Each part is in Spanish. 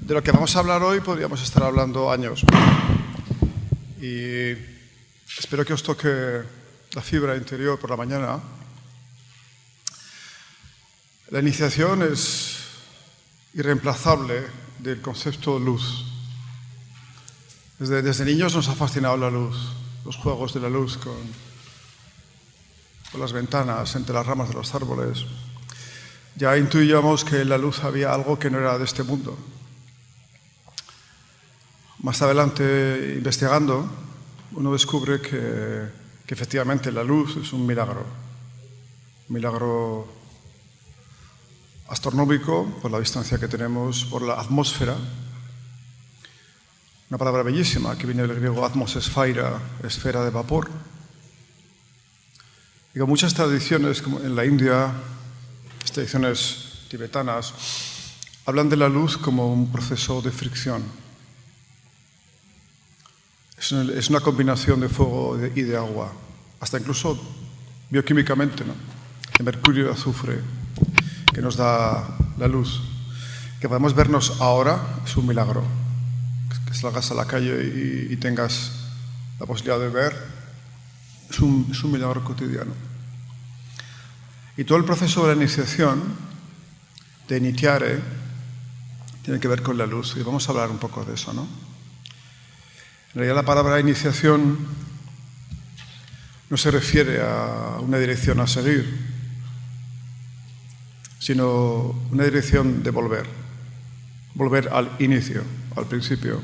De lo que vamos a hablar hoy podríamos estar hablando años. Y espero que os toque la fibra interior por la mañana. La iniciación es irreemplazable del concepto luz. Desde niños nos ha fascinado la luz, los juegos de la luz con las ventanas, entre las ramas de los árboles. Ya intuíamos que en la luz había algo que no era de este mundo. Más adelante, investigando, uno descubre que efectivamente la luz es un milagro astronómico por la distancia que tenemos, por la atmósfera. Una palabra bellísima que viene del griego atmos esfaira, esfera de vapor. Y con muchas tradiciones, como en la India, las tradiciones tibetanas, hablan de la luz como un proceso de fricción. Es una combinación de fuego y de agua, hasta incluso bioquímicamente, ¿no? De mercurio y azufre, que nos da la luz. Que podemos vernos ahora es un milagro. Que salgas a la calle y tengas la posibilidad de ver es un milagro cotidiano. Y todo el proceso de la iniciación, de iniziare, tiene que ver con la luz. Y vamos a hablar un poco de eso, ¿no? En realidad la palabra iniciación no se refiere a una dirección a seguir, sino una dirección de volver al inicio, al principio.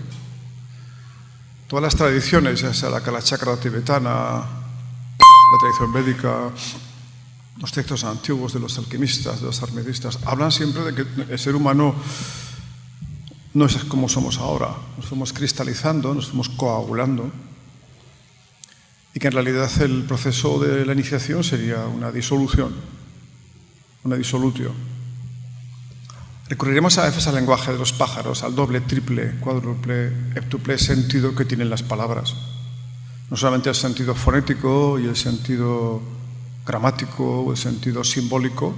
Todas las tradiciones, ya sea la Kalachakra tibetana, la tradición védica, los textos antiguos de los alquimistas, de los hermetistas, hablan siempre de que el ser humano no es como somos ahora, nos fuimos cristalizando, nos fuimos coagulando, y que en realidad el proceso de la iniciación sería una disolución, una disolutio. Recurriremos a veces al lenguaje de los pájaros, al doble, triple, cuádruple, heptuple sentido que tienen las palabras. No solamente el sentido fonético y el sentido gramático o el sentido simbólico,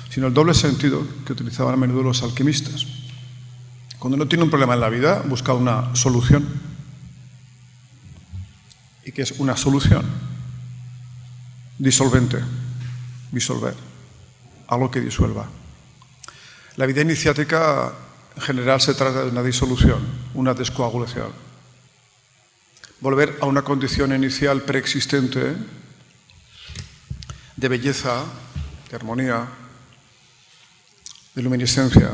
sino el doble sentido que utilizaban a menudo los alquimistas. Cuando uno tiene un problema en la vida, busca una solución. ¿Y qué es una solución? Disolvente, disolver, algo que disuelva. La vida iniciática en general se trata de una disolución, una descoagulación. Volver a una condición inicial preexistente de belleza, de armonía, de luminiscencia.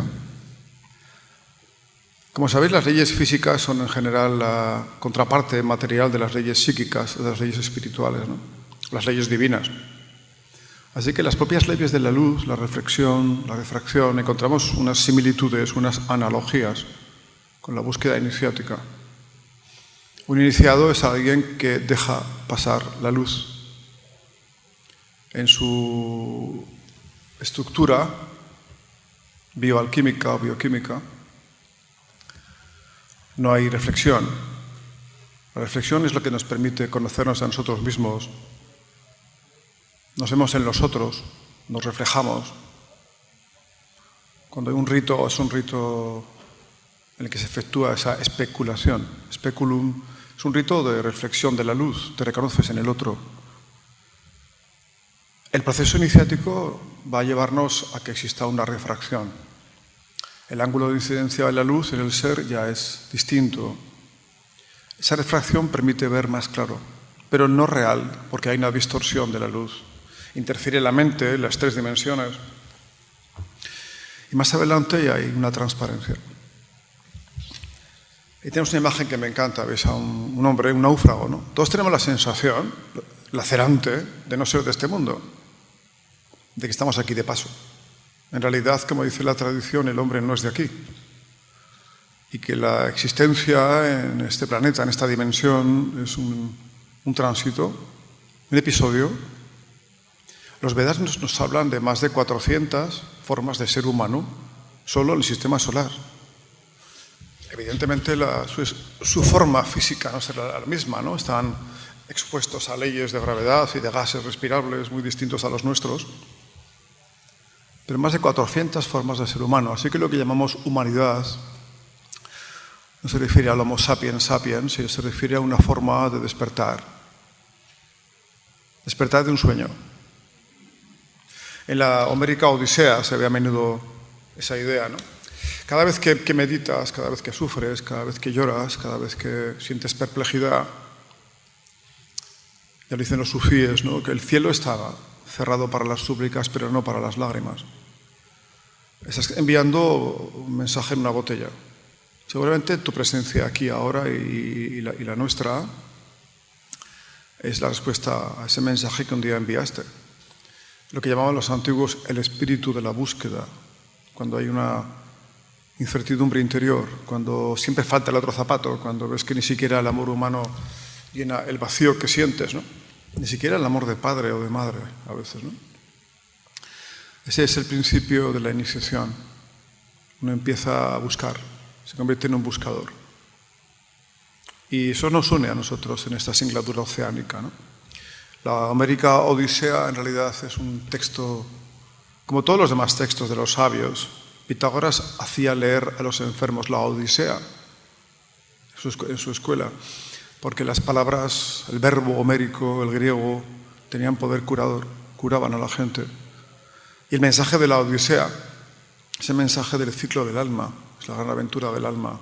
Como sabéis, las leyes físicas son en general la contraparte material de las leyes psíquicas, de las leyes espirituales, ¿no? Las leyes divinas. Así que las propias leyes de la luz, la reflexión, la refracción, encontramos unas similitudes, unas analogías con la búsqueda iniciática. Un iniciado es alguien que deja pasar la luz. En su estructura bioalquímica o bioquímica, no hay reflexión. La reflexión es lo que nos permite conocernos a nosotros mismos. Nos vemos en los otros, nos reflejamos. Cuando hay un rito, es un rito en el que se efectúa esa especulación. Speculum es un rito de reflexión de la luz, te reconoces en el otro. El proceso iniciático va a llevarnos a que exista una refracción. El ángulo de incidencia de la luz en el ser ya es distinto. Esa refracción permite ver más claro, pero no real, porque hay una distorsión de la luz. Interfiere la mente, las tres dimensiones. Y más adelante ya hay una transparencia. Y tenemos una imagen que me encanta, veis a un hombre, un náufrago, ¿no? Todos tenemos la sensación lacerante de no ser de este mundo, de que estamos aquí de paso. En realidad, como dice la tradición, el hombre no es de aquí. Y que la existencia en este planeta, en esta dimensión, es un tránsito, un episodio. Los Vedas nos hablan de más de 400 formas de ser humano, solo en el sistema solar. Evidentemente, su forma física no será la misma, ¿no? Están expuestos a leyes de gravedad y de gases respirables muy distintos a los nuestros. Pero más de 400 formas de ser humano. Así que lo que llamamos humanidad no se refiere al Homo sapiens sapiens, sino se refiere a una forma de despertar. Despertar de un sueño. En la Homérica Odisea se ve a menudo esa idea, ¿no? Cada vez que meditas, cada vez que sufres, cada vez que lloras, cada vez que sientes perplejidad, ya lo dicen los sufíes, ¿no? Que el cielo estaba cerrado para las súplicas, pero no para las lágrimas. Estás enviando un mensaje en una botella. Seguramente tu presencia aquí ahora y la nuestra es la respuesta a ese mensaje que un día enviaste. Lo que llamaban los antiguos el espíritu de la búsqueda, cuando hay una incertidumbre interior, cuando siempre falta el otro zapato, cuando ves que ni siquiera el amor humano llena el vacío que sientes, ¿no? Ni siquiera el amor de padre o de madre a veces, ¿no? Ese es el principio de la iniciación. Uno empieza a buscar, se convierte en un buscador. Y eso nos une a nosotros en esta singladura oceánica, ¿no? La Homérica Odisea en realidad es un texto, como todos los demás textos de los sabios. Pitágoras hacía leer a los enfermos la Odisea en su escuela, porque las palabras, el verbo homérico, el griego, tenían poder curador, curaban a la gente. Y el mensaje de la Odisea, ese mensaje del ciclo del alma, es la gran aventura del alma.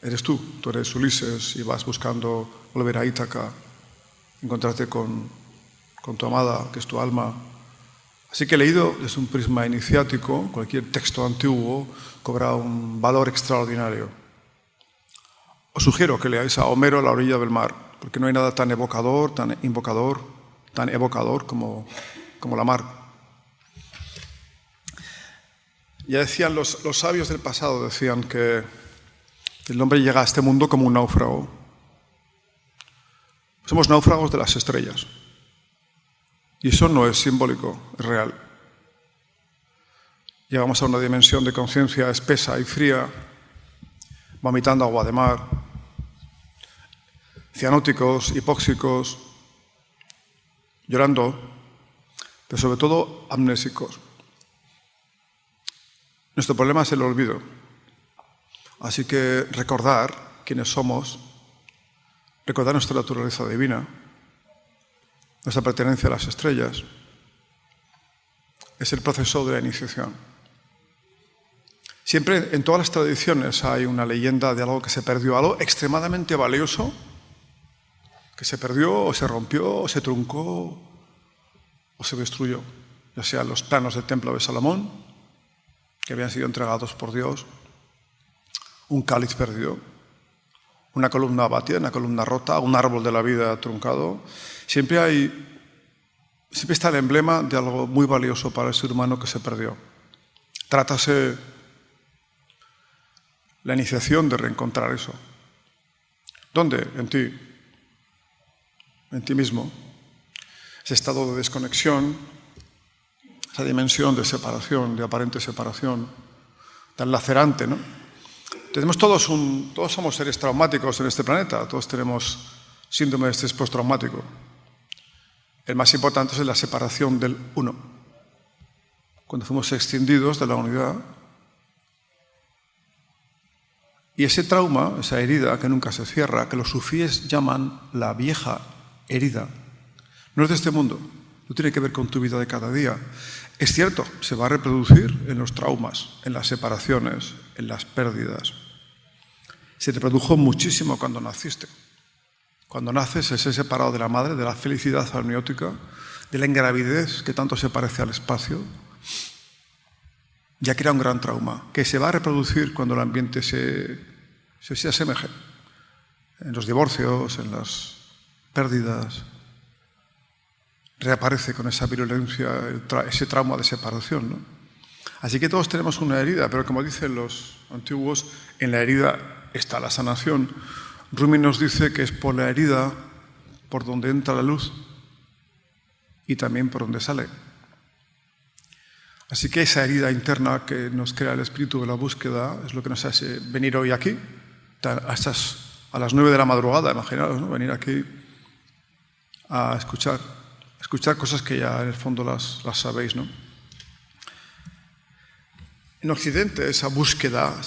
Eres tú eres Ulises y vas buscando volver a Ítaca, encontrarte con tu amada, que es tu alma. Así que leído desde un prisma iniciático, cualquier texto antiguo cobra un valor extraordinario. Os sugiero que leáis a Homero a la orilla del mar, porque no hay nada tan evocador, tan invocador, tan evocador como la mar. Ya decían los sabios del pasado, decían que el hombre llega a este mundo como un náufrago. Somos náufragos de las estrellas. Y eso no es simbólico, es real. Llegamos a una dimensión de conciencia espesa y fría, vomitando agua de mar, cianóticos, hipóxicos, llorando, pero sobre todo amnésicos. Nuestro problema es el olvido. Así que recordar quiénes somos, recordar nuestra naturaleza divina, nuestra pertenencia a las estrellas, es el proceso de la iniciación. Siempre en todas las tradiciones hay una leyenda de algo que se perdió, algo extremadamente valioso, que se perdió o se rompió o se truncó o se destruyó, ya sean los planos del templo de Salomón, que habían sido entregados por Dios, un cáliz perdido, una columna abatida, una columna rota, un árbol de la vida truncado. Siempre está el emblema de algo muy valioso para el ser humano que se perdió. Trátase la iniciación de reencontrar eso. ¿Dónde? En ti mismo. Ese estado de desconexión, esa dimensión de separación, de aparente separación, tan lacerante, ¿no? Todos somos seres traumáticos en este planeta, todos tenemos síndrome de estrés postraumático. El más importante es la separación del uno. Cuando fuimos extendidos de la unidad. Y ese trauma, esa herida que nunca se cierra, que los sufíes llaman la vieja herida, no es de este mundo, no tiene que ver con tu vida de cada día. Es cierto, se va a reproducir en los traumas, en las separaciones, en las pérdidas. Se te produjo muchísimo cuando naciste. Cuando naces, ese separado de la madre, de la felicidad amniótica, de la ingravidez que tanto se parece al espacio, ya que era un gran trauma, que se va a reproducir cuando el ambiente se asemeje. En los divorcios, en las pérdidas, reaparece con esa virulencia, ese trauma de separación, ¿no? Así que todos tenemos una herida, pero como dicen los antiguos, en la herida está la sanación. Rumi nos dice que es por la herida por donde entra la luz y también por donde sale. Así que esa herida interna que nos crea el espíritu de la búsqueda es lo que nos hace venir hoy aquí, a las 9 de la madrugada, imaginaros, ¿no? Venir aquí a escuchar cosas que ya en el fondo las sabéis, ¿no? En Occidente esa búsqueda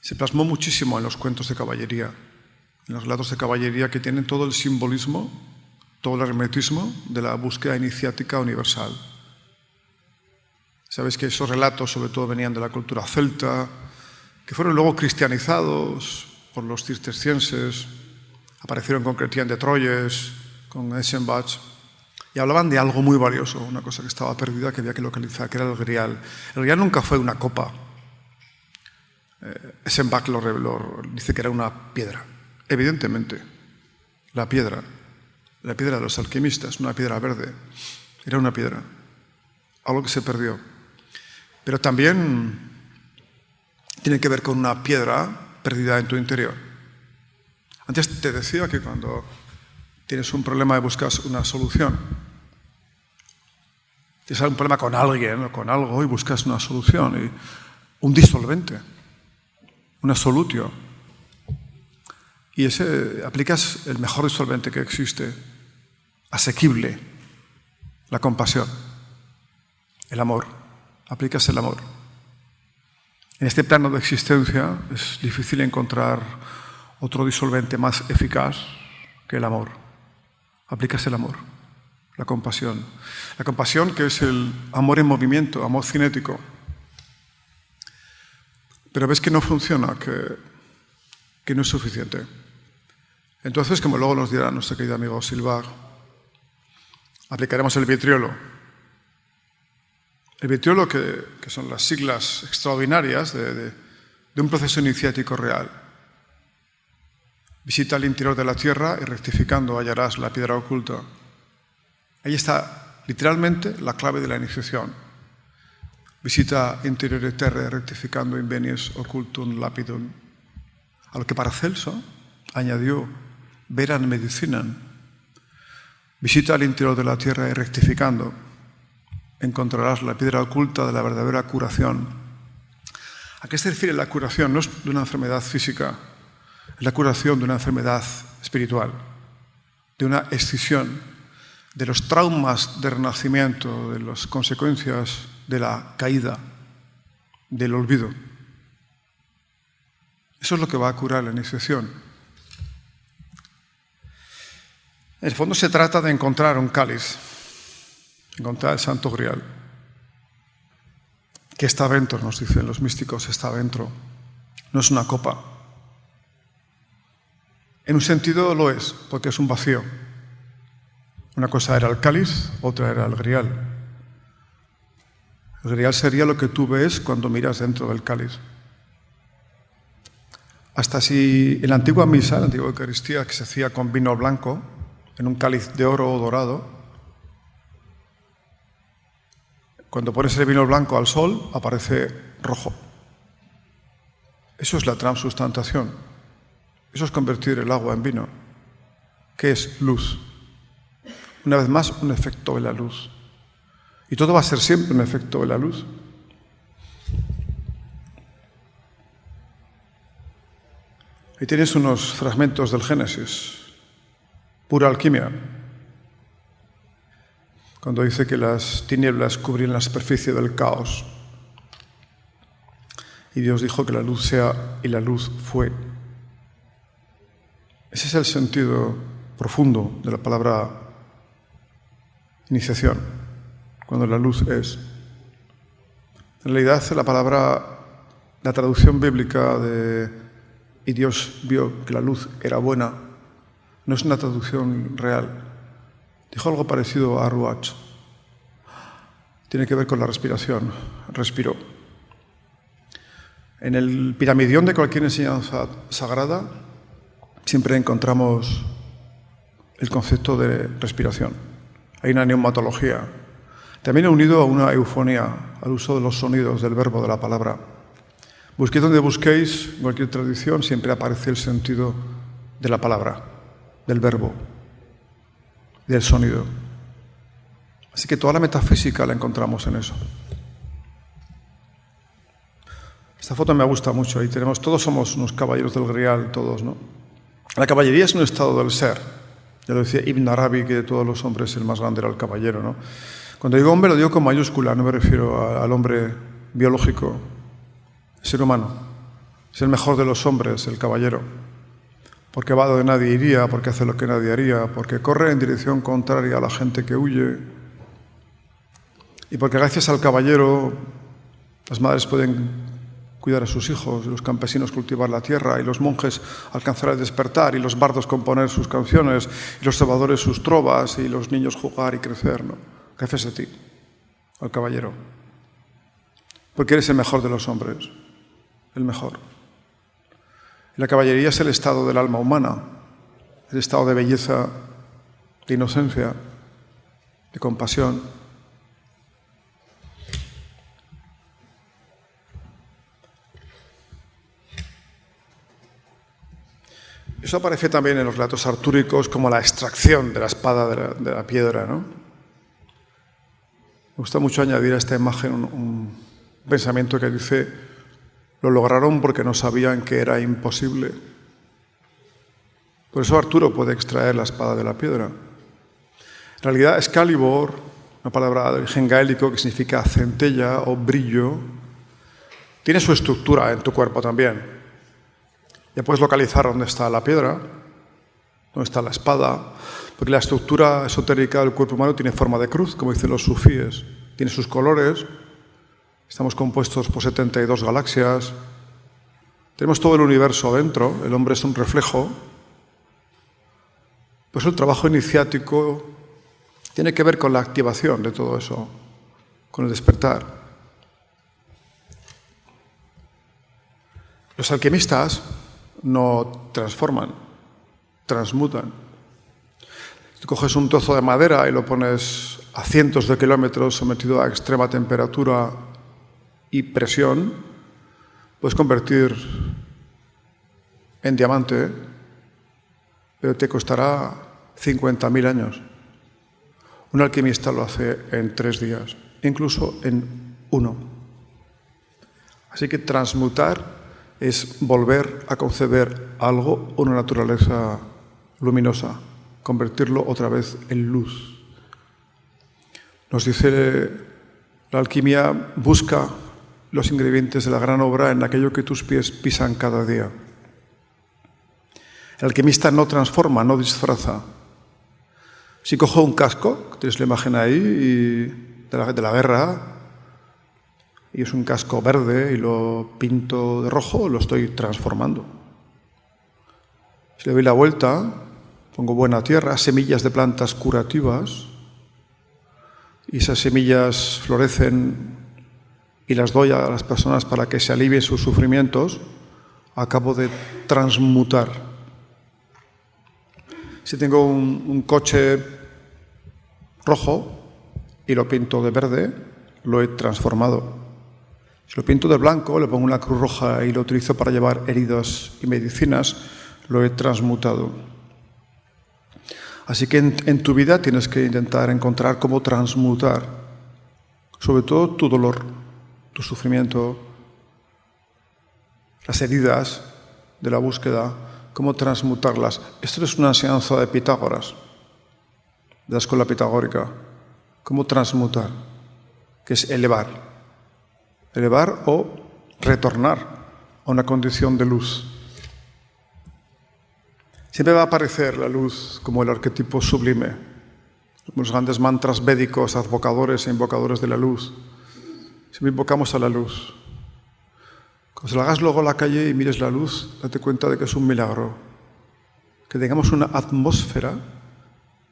se plasmó muchísimo en los cuentos de caballería, en los relatos de caballería que tienen todo el simbolismo, todo el hermetismo de la búsqueda iniciática universal. Sabéis que esos relatos sobre todo venían de la cultura celta, que fueron luego cristianizados por los cistercienses, aparecieron con Chrétien de Troyes, con Eschenbach, y hablaban de algo muy valioso, una cosa que estaba perdida, que había que localizar, que era el grial. El grial nunca fue una copa. Eschenbach dice que era una piedra. Evidentemente, la piedra de los alquimistas, una piedra verde, era una piedra, algo que se perdió. Pero también tiene que ver con una piedra perdida en tu interior. Antes te decía que cuando tienes un problema y buscas una solución, tienes un problema con alguien o con algo y buscas una solución, y un disolvente, una solutio, y aplicas el mejor disolvente que existe, asequible, la compasión, el amor, aplicas el amor. En este plano de existencia es difícil encontrar otro disolvente más eficaz que el amor. Aplicas el amor, la compasión. La compasión, que es el amor en movimiento, amor cinético. Pero ves que no funciona, que no es suficiente. Entonces, como luego nos dirá nuestro querido amigo Silvar, aplicaremos el vitriolo. El vitriolo, que son las siglas extraordinarias de un proceso iniciático real. Visita el interior de la tierra y rectificando hallarás la piedra oculta. Ahí está literalmente la clave de la iniciación. Visita interiore terrae rectificando invenies occultum lapidum. A lo que Paracelso añadió, veran medicinam. Visita el interior de la tierra y rectificando encontrarás la piedra oculta de la verdadera curación. ¿A qué se refiere la curación? No es de una enfermedad física, es la curación de una enfermedad espiritual, de una escisión, de los traumas de renacimiento, de las consecuencias de la caída, del olvido. Eso es lo que va a curar la iniciación. En el fondo se trata de encontrar un cáliz, encontrar el Santo Grial, que está dentro, nos dicen los místicos, está dentro. No es una copa. En un sentido lo es, porque es un vacío. Una cosa era el cáliz, otra era el grial. El grial sería lo que tú ves cuando miras dentro del cáliz. Hasta si en la antigua misa, en la antigua Eucaristía, que se hacía con vino blanco, en un cáliz de oro o dorado, cuando pones el vino blanco al sol, aparece rojo. Eso es la transustantación. Eso es convertir el agua en vino. ¿Qué es? Luz. Una vez más, un efecto de la luz. Y todo va a ser siempre un efecto de la luz. Ahí tienes unos fragmentos del Génesis. Pura alquimia. Cuando dice que las tinieblas cubrían la superficie del caos. Y Dios dijo que la luz sea, y la luz fue. Ese es el sentido profundo de la palabra iniciación, cuando la luz es. En realidad, la traducción bíblica de "y Dios vio que la luz era buena", no es una traducción real. Dijo algo parecido a Ruach. Tiene que ver con la respiración. Respiró. En el piramidión de cualquier enseñanza sagrada siempre encontramos el concepto de respiración. Hay una neumatología. También unido a una eufonía, al uso de los sonidos del verbo, de la palabra. Busquéis donde busquéis, en cualquier tradición, siempre aparece el sentido de la palabra, del verbo, del sonido. Así que toda la metafísica la encontramos en eso. Esta foto me gusta mucho. Ahí tenemos, todos somos unos caballeros del Grial, todos, ¿no? La caballería es un estado del ser. Ya lo decía Ibn Arabi, que de todos los hombres el más grande era el caballero, ¿no? Cuando digo hombre lo digo con mayúscula, no me refiero al hombre biológico, ser humano, Es el mejor de los hombres, el caballero, porque va donde nadie iría, porque hace lo que nadie haría, porque corre en dirección contraria a la gente que huye, y porque gracias al caballero las madres pueden cuidar a sus hijos, y los campesinos cultivar la tierra, y los monjes alcanzar el despertar, y los bardos componer sus canciones, y los trovadores sus trovas, y los niños jugar y crecer, ¿no? Gracias a ti, al caballero, porque eres el mejor de los hombres, el mejor. La caballería es el estado del alma humana, el estado de belleza, de inocencia, de compasión. Eso aparece también en los relatos artúricos como la extracción de la espada de la piedra, ¿no? Me gusta mucho añadir a esta imagen un pensamiento que dice: lo lograron porque no sabían que era imposible. Por eso Arturo puede extraer la espada de la piedra. En realidad, Excalibur, una palabra de origen gaélico que significa centella o brillo, tiene su estructura en tu cuerpo también. Ya puedes localizar dónde está la piedra, dónde está la espada, porque la estructura esotérica del cuerpo humano tiene forma de cruz, como dicen los sufíes, tiene sus colores. Estamos compuestos por 72 galaxias. Tenemos todo el universo dentro. El hombre es un reflejo. Pues el trabajo iniciático tiene que ver con la activación de todo eso, con el despertar. Los alquimistas no transforman, transmutan. Tú coges un trozo de madera y lo pones a cientos de kilómetros sometido a extrema temperatura y presión, puedes convertir en diamante, pero te costará 50.000 años. Un alquimista lo hace en 3 días, incluso en 1. Así que transmutar es volver a conceber algo, una naturaleza luminosa, convertirlo otra vez en luz. Nos dice la alquimia: busca los ingredientes de la gran obra en aquello que tus pies pisan cada día. El alquimista no transforma, no disfraza. Si cojo un casco, tienes la imagen ahí, de la guerra, y es un casco verde y lo pinto de rojo, lo estoy transformando. Si le doy la vuelta, pongo buena tierra, semillas de plantas curativas, y esas semillas florecen y las doy a las personas para que se alivien sus sufrimientos, acabo de transmutar. Si tengo un coche rojo y lo pinto de verde, lo he transformado. Si lo pinto de blanco, le pongo una cruz roja y lo utilizo para llevar heridas y medicinas, lo he transmutado. Así que en tu vida tienes que intentar encontrar cómo transmutar, sobre todo tu dolor, tu sufrimiento, las heridas de la búsqueda, cómo transmutarlas. Esto es una enseñanza de Pitágoras, de la escuela pitagórica. Cómo transmutar, que es elevar o retornar a una condición de luz. Siempre va a aparecer la luz como el arquetipo sublime. Los grandes mantras védicos, advocadores e invocadores de la luz. Siempre invocamos a la luz. Cuando salgas luego a la calle y mires la luz, date cuenta de que es un milagro. Que tengamos una atmósfera,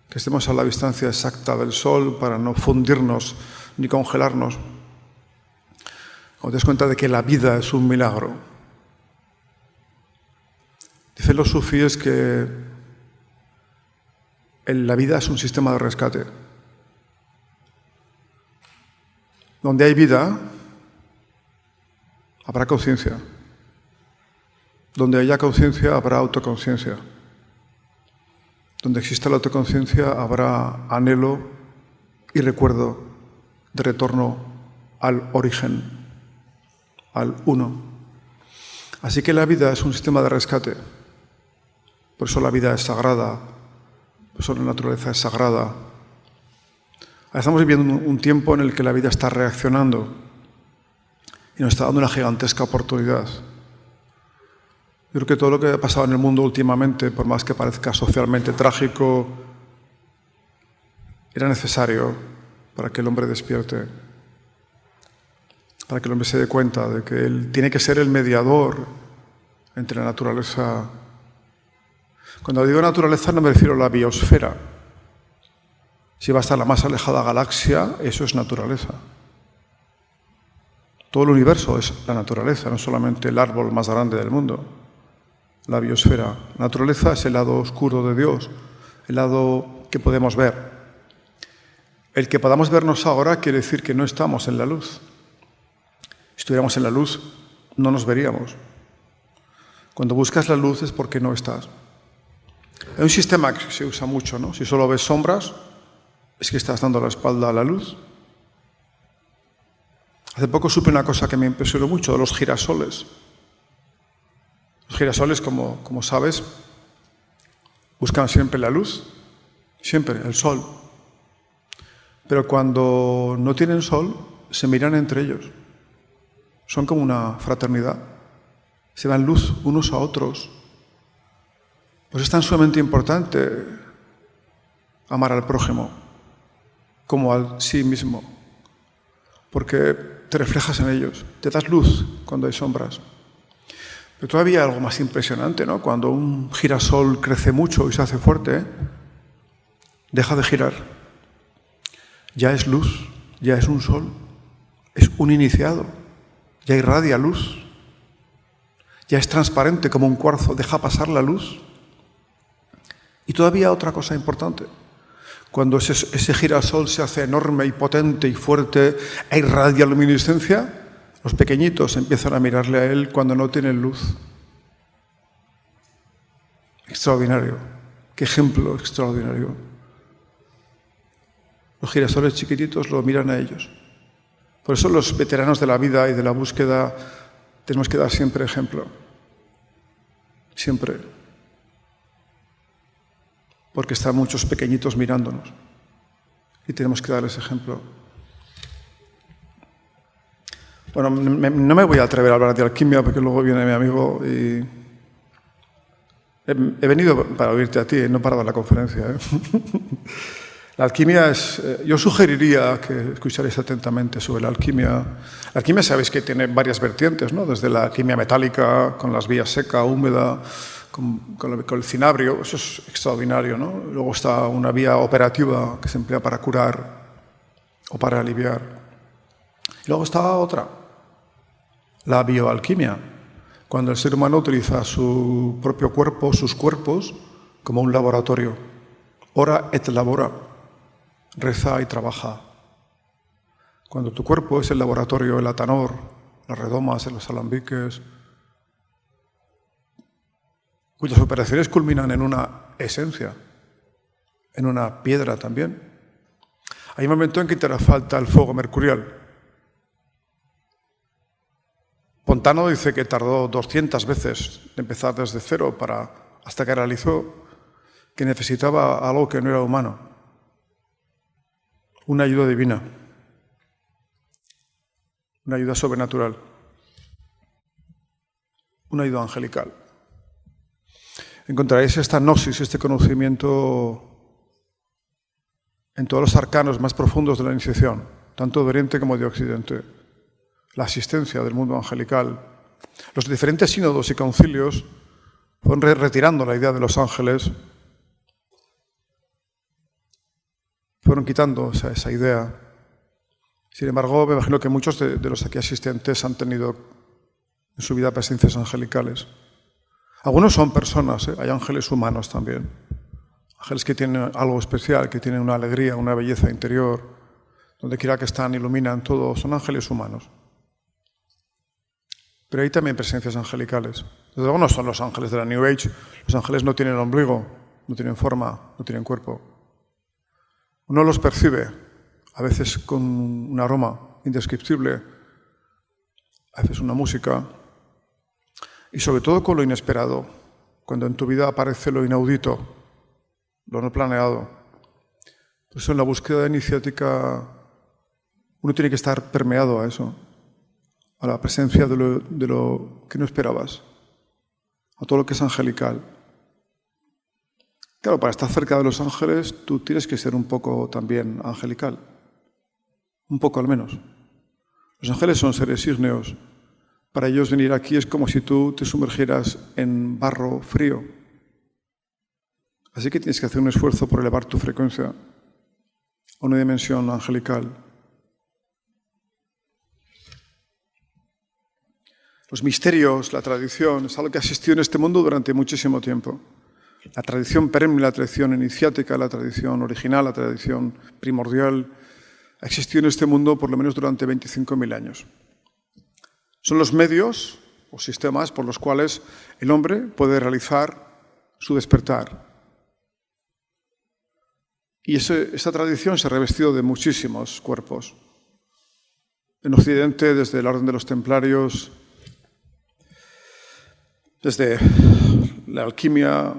que estemos a la distancia exacta del sol para no fundirnos ni congelarnos. Cuando te das cuenta de que la vida es un milagro. Dicen los sufíes que la vida es un sistema de rescate. Donde hay vida, habrá conciencia. Donde haya conciencia, habrá autoconciencia. Donde exista la autoconciencia, habrá anhelo y recuerdo de retorno al origen, al uno. Así que la vida es un sistema de rescate. Por eso la vida es sagrada, por eso la naturaleza es sagrada. Estamos viviendo un tiempo en el que la vida está reaccionando y nos está dando una gigantesca oportunidad. Yo creo que todo lo que ha pasado en el mundo últimamente, por más que parezca socialmente trágico, era necesario para que el hombre despierte, para que el hombre se dé cuenta de que él tiene que ser el mediador entre la naturaleza. Cuando digo naturaleza no me refiero a la biosfera. Si va a estar la más alejada galaxia, eso es naturaleza. Todo el universo es la naturaleza, no solamente el árbol más grande del mundo, la biosfera. La naturaleza es el lado oscuro de Dios, el lado que podemos ver. El que podamos vernos ahora quiere decir que no estamos en la luz. Si estuviéramos en la luz, no nos veríamos. Cuando buscas la luz es porque no estás. Hay un sistema que se usa mucho, ¿no? Si solo ves sombras, es que estás dando la espalda a la luz. Hace poco supe una cosa que me impresionó mucho, de los girasoles. Los girasoles, como sabes, buscan siempre la luz, siempre, el sol. Pero cuando no tienen sol, se miran entre ellos. Son como una fraternidad. Se dan luz unos a otros. Pues es tan sumamente importante amar al prójimo como al sí mismo, porque te reflejas en ellos, te das luz cuando hay sombras. Pero todavía hay algo más impresionante, ¿no? Cuando un girasol crece mucho y se hace fuerte, deja de girar. Ya es luz, ya es un sol, es un iniciado, ya irradia luz, ya es transparente como un cuarzo, deja pasar la luz. Y todavía otra cosa importante, cuando ese girasol se hace enorme y potente y fuerte e irradia luminiscencia, los pequeñitos empiezan a mirarle a él cuando no tienen luz. Extraordinario, qué ejemplo extraordinario. Los girasoles chiquititos lo miran a ellos. Por eso los veteranos de la vida y de la búsqueda tenemos que dar siempre ejemplo. Siempre. Porque están muchos pequeñitos mirándonos. Y tenemos que darles ejemplo. Bueno, no me voy a atrever a hablar de alquimia porque luego viene mi amigo y... He venido para oírte a ti, no para dar la conferencia. La alquimia es... yo sugeriría que escucharéis atentamente sobre la alquimia. La alquimia sabéis que tiene varias vertientes, ¿no? Desde la alquimia metálica, con las vías seca, húmeda, con el cinabrio, eso es extraordinario, ¿no? Luego está una vía operativa que se emplea para curar o para aliviar. Y luego está otra, la bioalquimia, cuando el ser humano utiliza su propio cuerpo, sus cuerpos, como un laboratorio. Ora et labora, reza y trabaja. Cuando tu cuerpo es el laboratorio, el atanor, las redomas, los alambiques, cuyas operaciones culminan en una esencia, en una piedra también. Hay un momento en que te hará falta el fuego mercurial. Pontano dice que tardó 200 veces de empezar desde cero hasta que realizó que necesitaba algo que no era humano, una ayuda divina, una ayuda sobrenatural, una ayuda angelical. Encontraréis esta gnosis, este conocimiento en todos los arcanos más profundos de la iniciación, tanto de Oriente como de Occidente. La asistencia del mundo angelical. Los diferentes sínodos y concilios fueron retirando la idea de los ángeles, fueron quitando esa idea. Sin embargo, me imagino que muchos de los aquí asistentes han tenido en su vida presencias angelicales. Algunos son personas, hay ángeles humanos también. Ángeles que tienen algo especial, que tienen una alegría, una belleza interior. Donde quiera que están, iluminan todo. Son ángeles humanos. Pero hay también presencias angelicales. Desde luego no son los ángeles de la New Age. Los ángeles no tienen ombligo, no tienen forma, no tienen cuerpo. Uno los percibe, a veces con un aroma indescriptible, a veces una música, y sobre todo con lo inesperado, cuando en tu vida aparece lo inaudito, lo no planeado. Por eso en la búsqueda iniciática uno tiene que estar permeado a eso, a la presencia de lo que no esperabas, a todo lo que es angelical. Claro, para estar cerca de los ángeles, tú tienes que ser un poco también angelical. Un poco al menos. Los ángeles son seres ígneos. Para ellos venir aquí es como si tú te sumergieras en barro frío. Así que tienes que hacer un esfuerzo por elevar tu frecuencia a una dimensión angelical. Los misterios, la tradición, es algo que ha existido en este mundo durante muchísimo tiempo. La tradición perenne, la tradición iniciática, la tradición original, la tradición primordial, ha existido en este mundo por lo menos durante 25.000 años. Son los medios o sistemas por los cuales el hombre puede realizar su despertar. Y esa tradición se ha revestido de muchísimos cuerpos. En Occidente, desde la Orden de los Templarios, desde la alquimia,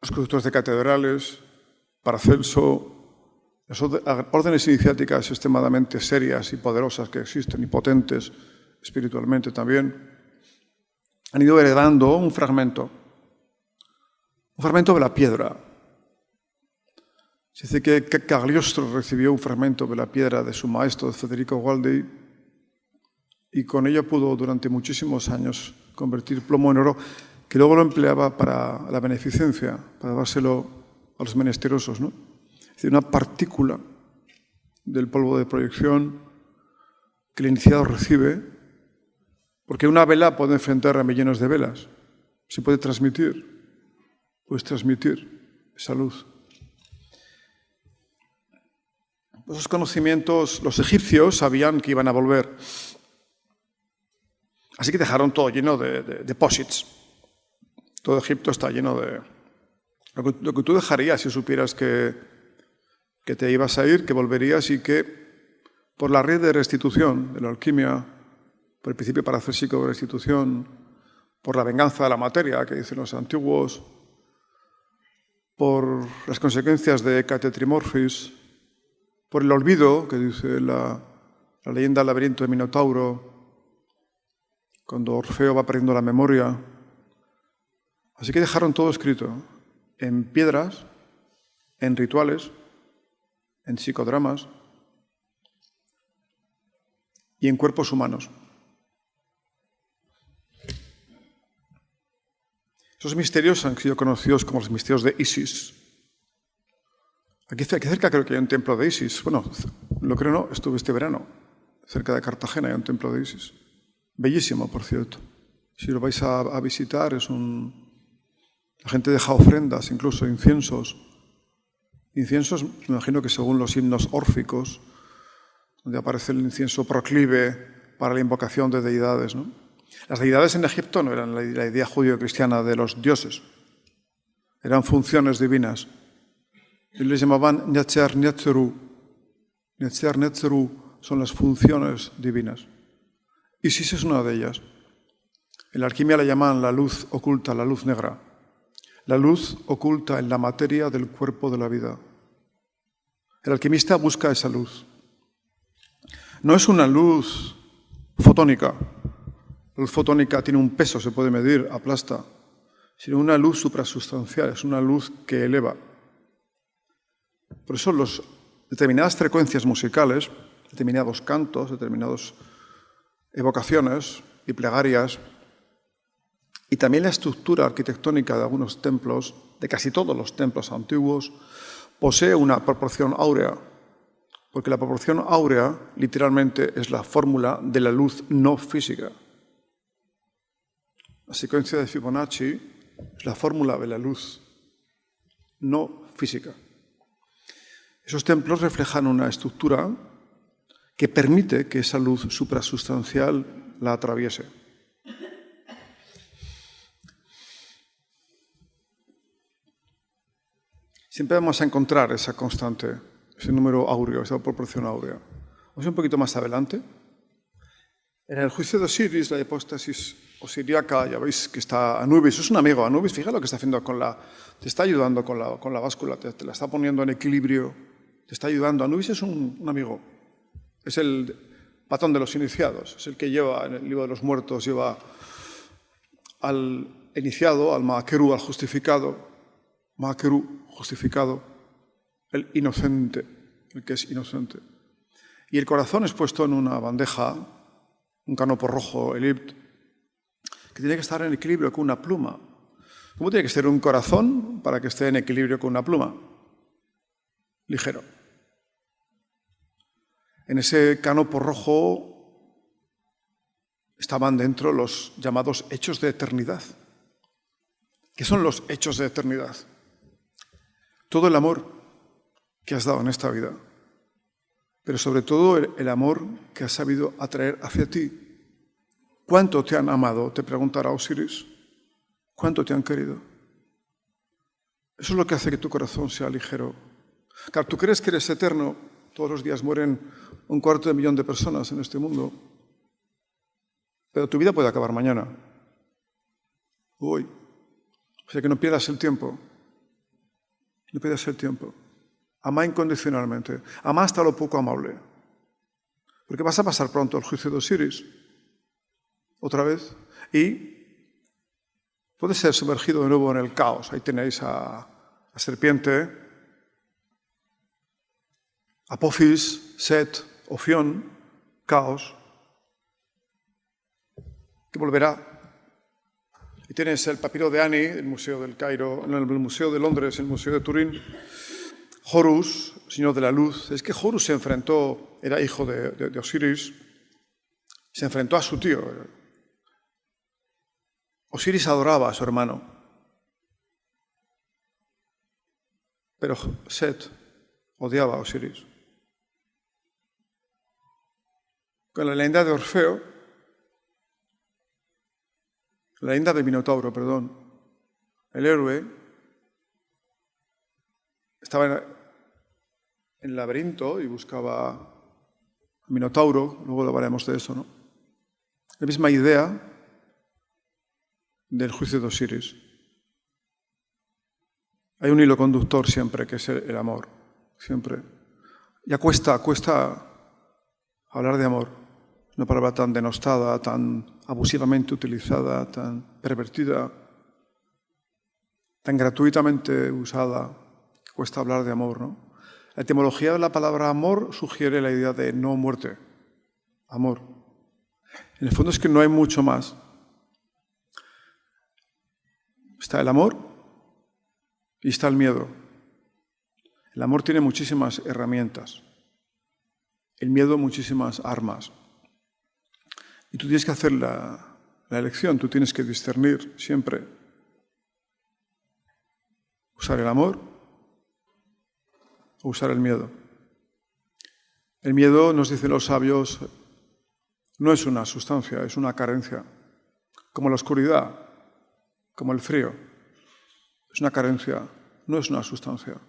los constructores de catedrales, Paracelso, las órdenes iniciáticas extremadamente serias y poderosas que existen, y potentes espiritualmente también, han ido heredando un fragmento de la piedra. Se dice que Cagliostro recibió un fragmento de la piedra de su maestro, Federico Gualdi, y con ella pudo durante muchísimos años convertir plomo en oro, que luego lo empleaba para la beneficencia, para dárselo a los menesterosos, ¿no? Es decir, una partícula del polvo de proyección que el iniciado recibe, porque una vela puede enfrentar a millones de velas. Se puede transmitir, puedes transmitir esa luz. Esos conocimientos, los egipcios sabían que iban a volver. Así que dejaron todo lleno de deposits. Todo Egipto está lleno de... Lo que tú dejarías si supieras que te ibas a ir, que volverías y que por la red de restitución, de la alquimia, por el principio parafísico de restitución, por la venganza de la materia, que dicen los antiguos, por las consecuencias de Catetrimorphis, por el olvido, que dice la leyenda del laberinto de Minotauro, cuando Orfeo va perdiendo la memoria. Así que dejaron todo escrito en piedras, en rituales, en psicodramas y en cuerpos humanos. Esos misterios han sido conocidos como los misterios de Isis. Aquí cerca creo que hay un templo de Isis. Bueno, lo creo no, estuve este verano. Cerca de Cartagena hay un templo de Isis. Bellísimo, por cierto. Si lo vais a visitar, la gente deja ofrendas, incluso inciensos. Inciensos, me imagino que según los himnos órficos, donde aparece el incienso proclive para la invocación de deidades, ¿no? Las deidades en Egipto no eran la idea judío-cristiana de los dioses. Eran funciones divinas. Y les llamaban Netzer Netzeru. Netzer Netzeru son las funciones divinas. Isis es una de ellas. En la alquimia la llaman la luz oculta, la luz negra. La luz oculta en la materia del cuerpo de la vida. El alquimista busca esa luz. No es una luz fotónica. La luz fotónica tiene un peso, se puede medir, aplasta. Sino una luz suprasustancial, es una luz que eleva. Por eso determinadas frecuencias musicales, determinados cantos, determinadas evocaciones y plegarias, y también la estructura arquitectónica de algunos templos, de casi todos los templos antiguos, posee una proporción áurea, porque la proporción áurea literalmente es la fórmula de la luz no física. La secuencia de Fibonacci es la fórmula de la luz no física. Esos templos reflejan una estructura que permite que esa luz suprasustancial la atraviese. Siempre vamos a encontrar esa constante, ese número áureo, esa proporción áurea. Vamos un poquito más adelante. En el juicio de Osiris, la hipóstasis osiriaca, ya veis que está Anubis, es un amigo. Anubis, fíjate lo que está haciendo te está ayudando con la báscula, te la está poniendo en equilibrio, te está ayudando. Anubis es un amigo, es el patrón de los iniciados, es el que lleva en el libro de los muertos, lleva al iniciado, al Mahakeru, al justificado, Mahakeru, justificado, el inocente, el que es inocente. Y el corazón es puesto en una bandeja, un canopo rojo, el ibt, que tiene que estar en equilibrio con una pluma. ¿Cómo tiene que ser un corazón para que esté en equilibrio con una pluma? Ligero. En ese canopo rojo estaban dentro los llamados hechos de eternidad. ¿Qué son los hechos de eternidad? Todo el amor que has dado en esta vida, pero sobre todo el amor que has sabido atraer hacia ti. ¿Cuánto te han amado? Te preguntará Osiris. ¿Cuánto te han querido? Eso es lo que hace que tu corazón sea ligero. Claro, tú crees que eres eterno. Todos los días mueren 250.000 de personas en este mundo. Pero tu vida puede acabar mañana. Hoy. O sea que no pierdas el tiempo. No pierdas el tiempo. Ama incondicionalmente. Ama hasta lo poco amable. Porque vas a pasar pronto el juicio de Osiris. Otra vez. Y puedes ser sumergido de nuevo en el caos. Ahí tenéis a la serpiente, Apophis, Set, Ofión, caos, que volverá. Y tienes el papiro de Ani, el Museo del Cairo, el Museo de Londres, el Museo de Turín, Horus, señor de la luz. Es que Horus se enfrentó, era hijo de Osiris, se enfrentó a su tío. Osiris adoraba a su hermano, pero Set odiaba a Osiris. Con la leyenda de Orfeo, la leyenda del Minotauro, perdón, el héroe estaba en el laberinto y buscaba al Minotauro, luego hablaremos de eso, ¿no? La misma idea del juicio de Osiris. Hay un hilo conductor siempre, que es el amor, siempre. Ya cuesta hablar de amor. Una palabra tan denostada, tan abusivamente utilizada, tan pervertida, tan gratuitamente usada, que cuesta hablar de amor, ¿no? La etimología de la palabra amor sugiere la idea de no muerte, amor. En el fondo es que no hay mucho más. Está el amor y está el miedo. El amor tiene muchísimas herramientas, el miedo muchísimas armas. Y tú tienes que hacer la elección, tú tienes que discernir siempre. Usar el amor o usar el miedo. El miedo, nos dicen los sabios, no es una sustancia, es una carencia. Como la oscuridad, como el frío. Es una carencia, no es una sustancia.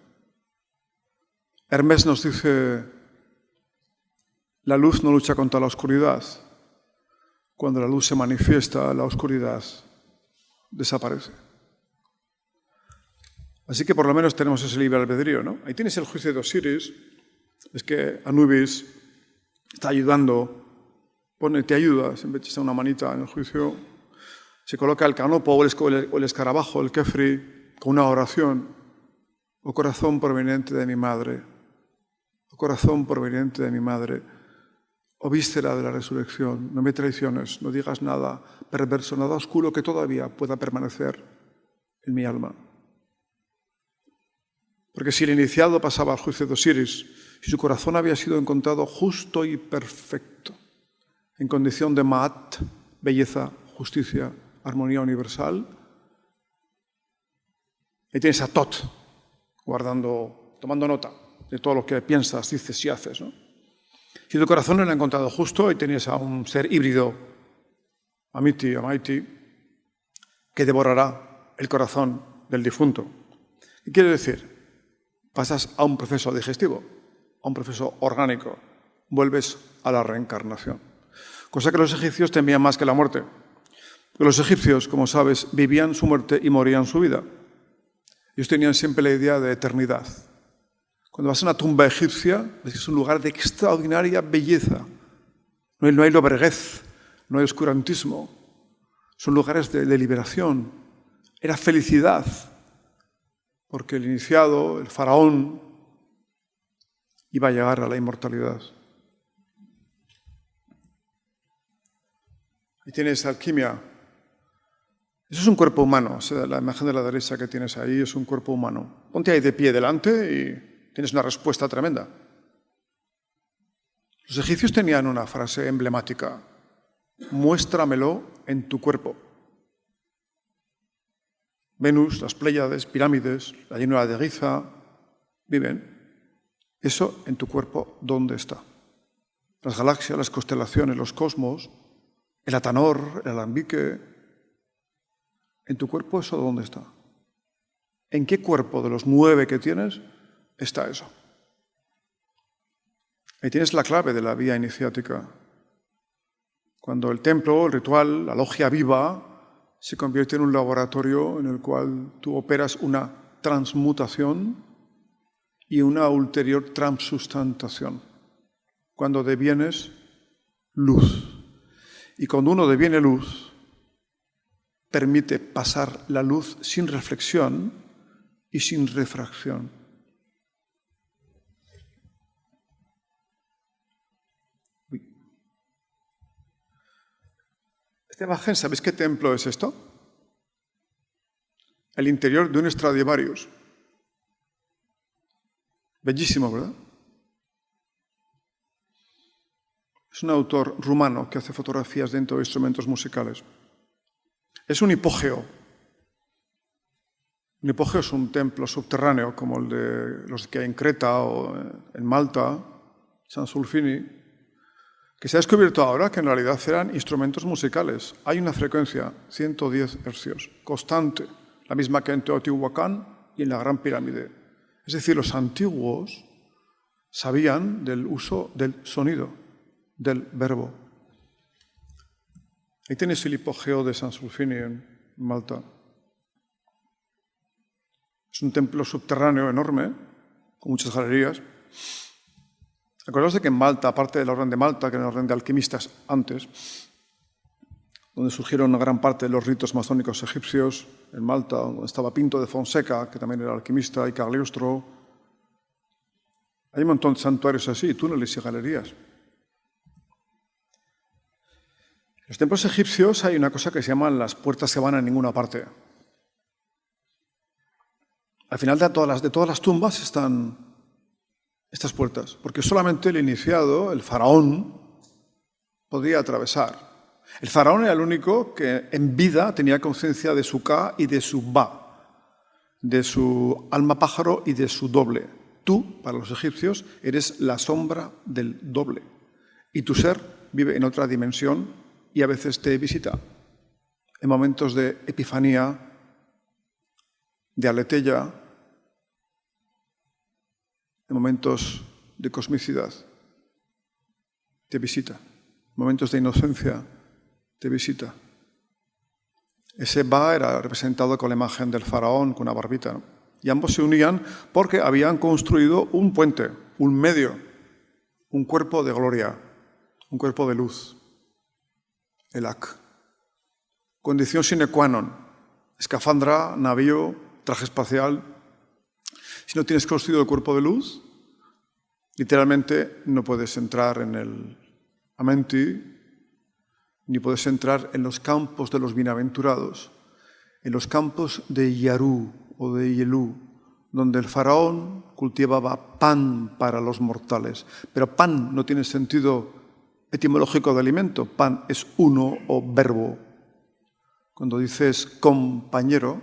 Hermes nos dice, la luz no lucha contra la oscuridad. Cuando la luz se manifiesta, la oscuridad desaparece. Así que por lo menos tenemos ese libre albedrío, ¿no? Ahí tienes el juicio de Osiris. Es que Anubis está ayudando, te ayuda, siempre te echa una manita en el juicio. Se coloca el canopo o el escarabajo, el kefri, con una oración. Oh corazón proveniente de mi madre, oh corazón proveniente de mi madre, oh víscera de la resurrección, no me traiciones, no digas nada perverso, nada oscuro que todavía pueda permanecer en mi alma. Porque si el iniciado pasaba al juicio de Osiris, si su corazón había sido encontrado justo y perfecto, en condición de ma'at, belleza, justicia, armonía universal, ahí tienes a Tot, tomando nota de todo lo que piensas, dices y haces, ¿no? Si tu corazón no lo ha encontrado justo, ahí tienes a un ser híbrido, Amiti, que devorará el corazón del difunto. ¿Qué quiere decir? Pasas a un proceso digestivo, a un proceso orgánico, vuelves a la reencarnación. Cosa que los egipcios temían más que la muerte. Porque los egipcios, como sabes, vivían su muerte y morían su vida. Ellos tenían siempre la idea de eternidad. Cuando vas a una tumba egipcia, es un lugar de extraordinaria belleza. No hay lobreguez, no hay oscurantismo. son lugares de liberación. Era felicidad, porque el iniciado, el faraón, iba a llegar a la inmortalidad. Ahí tienes alquimia. Eso es un cuerpo humano. O sea, la imagen de la derecha que tienes ahí es un cuerpo humano. Ponte ahí de pie delante y tienes una respuesta tremenda. Los egipcios tenían una frase emblemática: muéstramelo en tu cuerpo. Venus, las Pléyades, pirámides, la llanura de Giza, viven. Eso en tu cuerpo, ¿dónde está? Las galaxias, las constelaciones, los cosmos, el Atanor, el alambique. ¿En tu cuerpo eso dónde está? ¿En qué cuerpo de los 9 que tienes está eso? Ahí tienes la clave de la vía iniciática. Cuando el templo, el ritual, la logia viva, se convierte en un laboratorio en el cual tú operas una transmutación y una ulterior transustantación. Cuando devienes luz. Y cuando uno deviene luz, permite pasar la luz sin reflexión y sin refracción. Esta imagen, ¿sabéis qué templo es esto? El interior de un Stradivarius. Bellísimo, ¿verdad? Es un autor rumano que hace fotografías dentro de instrumentos musicales. Es un hipogeo. Un hipogeo es un templo subterráneo como el de los que hay en Creta o en Malta, San Sulfini, que se ha descubierto ahora que en realidad eran instrumentos musicales. Hay una frecuencia, 110 hercios, constante, la misma que en Teotihuacán y en la Gran Pirámide. Es decir, los antiguos sabían del uso del sonido, del verbo. Ahí tenéis el hipogeo de San Sulfini en Malta. Es un templo subterráneo enorme, con muchas galerías. Acordaos de que en Malta, aparte de la orden de Malta, que era la orden de alquimistas antes, donde surgieron una gran parte de los ritos masónicos egipcios, en Malta, donde estaba Pinto de Fonseca, que también era alquimista, y Cagliostro. Hay un montón de santuarios así, túneles y galerías. En los templos egipcios hay una cosa que se llaman las puertas que van a ninguna parte. Al final de todas las tumbas están estas puertas, porque solamente el iniciado, el faraón, podía atravesar. El faraón era el único que en vida tenía conciencia de su Ka y de su Ba, de su alma pájaro y de su doble. Tú, para los egipcios, eres la sombra del doble, y tu ser vive en otra dimensión y a veces te visita en momentos de epifanía, de aletheia, en momentos de cosmicidad. Te visita. Momentos de inocencia, te visita. Ese Ba era representado con la imagen del faraón, con una barbita, ¿no? Y ambos se unían porque habían construido un puente, un medio, un cuerpo de gloria, un cuerpo de luz. El Ak. Condición sine qua non. Escafandra, navío, traje espacial. Si no tienes construido el cuerpo de luz, literalmente no puedes entrar en el Amenti, ni puedes entrar en los campos de los bienaventurados, en los campos de Yarú o de Yelú, donde el faraón cultivaba pan para los mortales. Pero pan no tiene sentido etimológico de alimento, pan es uno o verbo. Cuando dices compañero,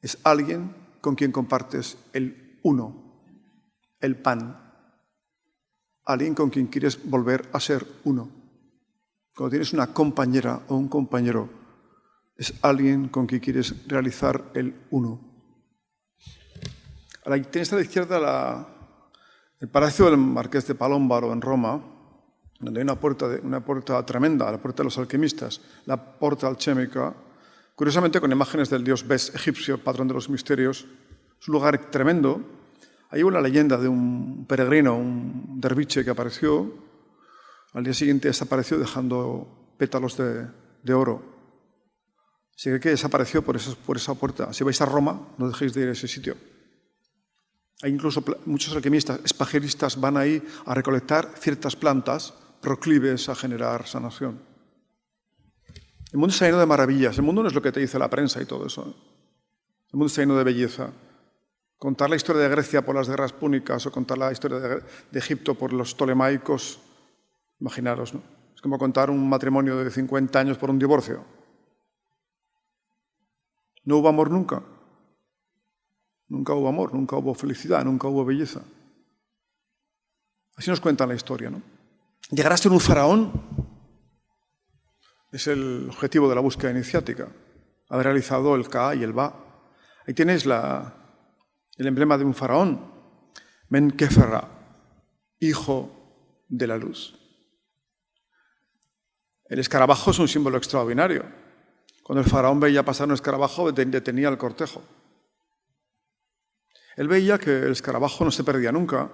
es alguien con quien compartes el uno, el pan. Alguien con quien quieres volver a ser uno. Cuando tienes una compañera o un compañero, es alguien con quien quieres realizar el uno. Ahora, tienes a la izquierda el Palacio del Marqués de Palombaro en Roma, donde hay una puerta tremenda, la puerta de los alquimistas, la Porta Alchemica, curiosamente con imágenes del dios Bes egipcio, patrón de los misterios. Es un lugar tremendo. Hay una leyenda de un peregrino, un derviche que apareció. Al día siguiente desapareció dejando pétalos de oro. Se cree que desapareció por esa puerta. Si vais a Roma, no dejéis de ir a ese sitio. Hay incluso muchos alquimistas, espagiristas, van ahí a recolectar ciertas plantas proclives a generar sanación. El mundo está lleno de maravillas. El mundo no es lo que te dice la prensa y todo eso. El mundo está lleno de belleza. Contar la historia de Grecia por las guerras púnicas o contar la historia de Egipto por los ptolemaicos, imaginaros, ¿no? Es como contar un matrimonio de 50 años por un divorcio. No hubo amor nunca. Nunca hubo amor, nunca hubo felicidad, nunca hubo belleza. Así nos cuentan la historia, ¿no? Llegar a ser un faraón es el objetivo de la búsqueda iniciática. Haber realizado el Ka y el Ba. Ahí tienes el emblema de un faraón, Menkeferra, hijo de la luz. El escarabajo es un símbolo extraordinario. Cuando el faraón veía pasar un escarabajo, detenía el cortejo. Él veía que el escarabajo no se perdía nunca,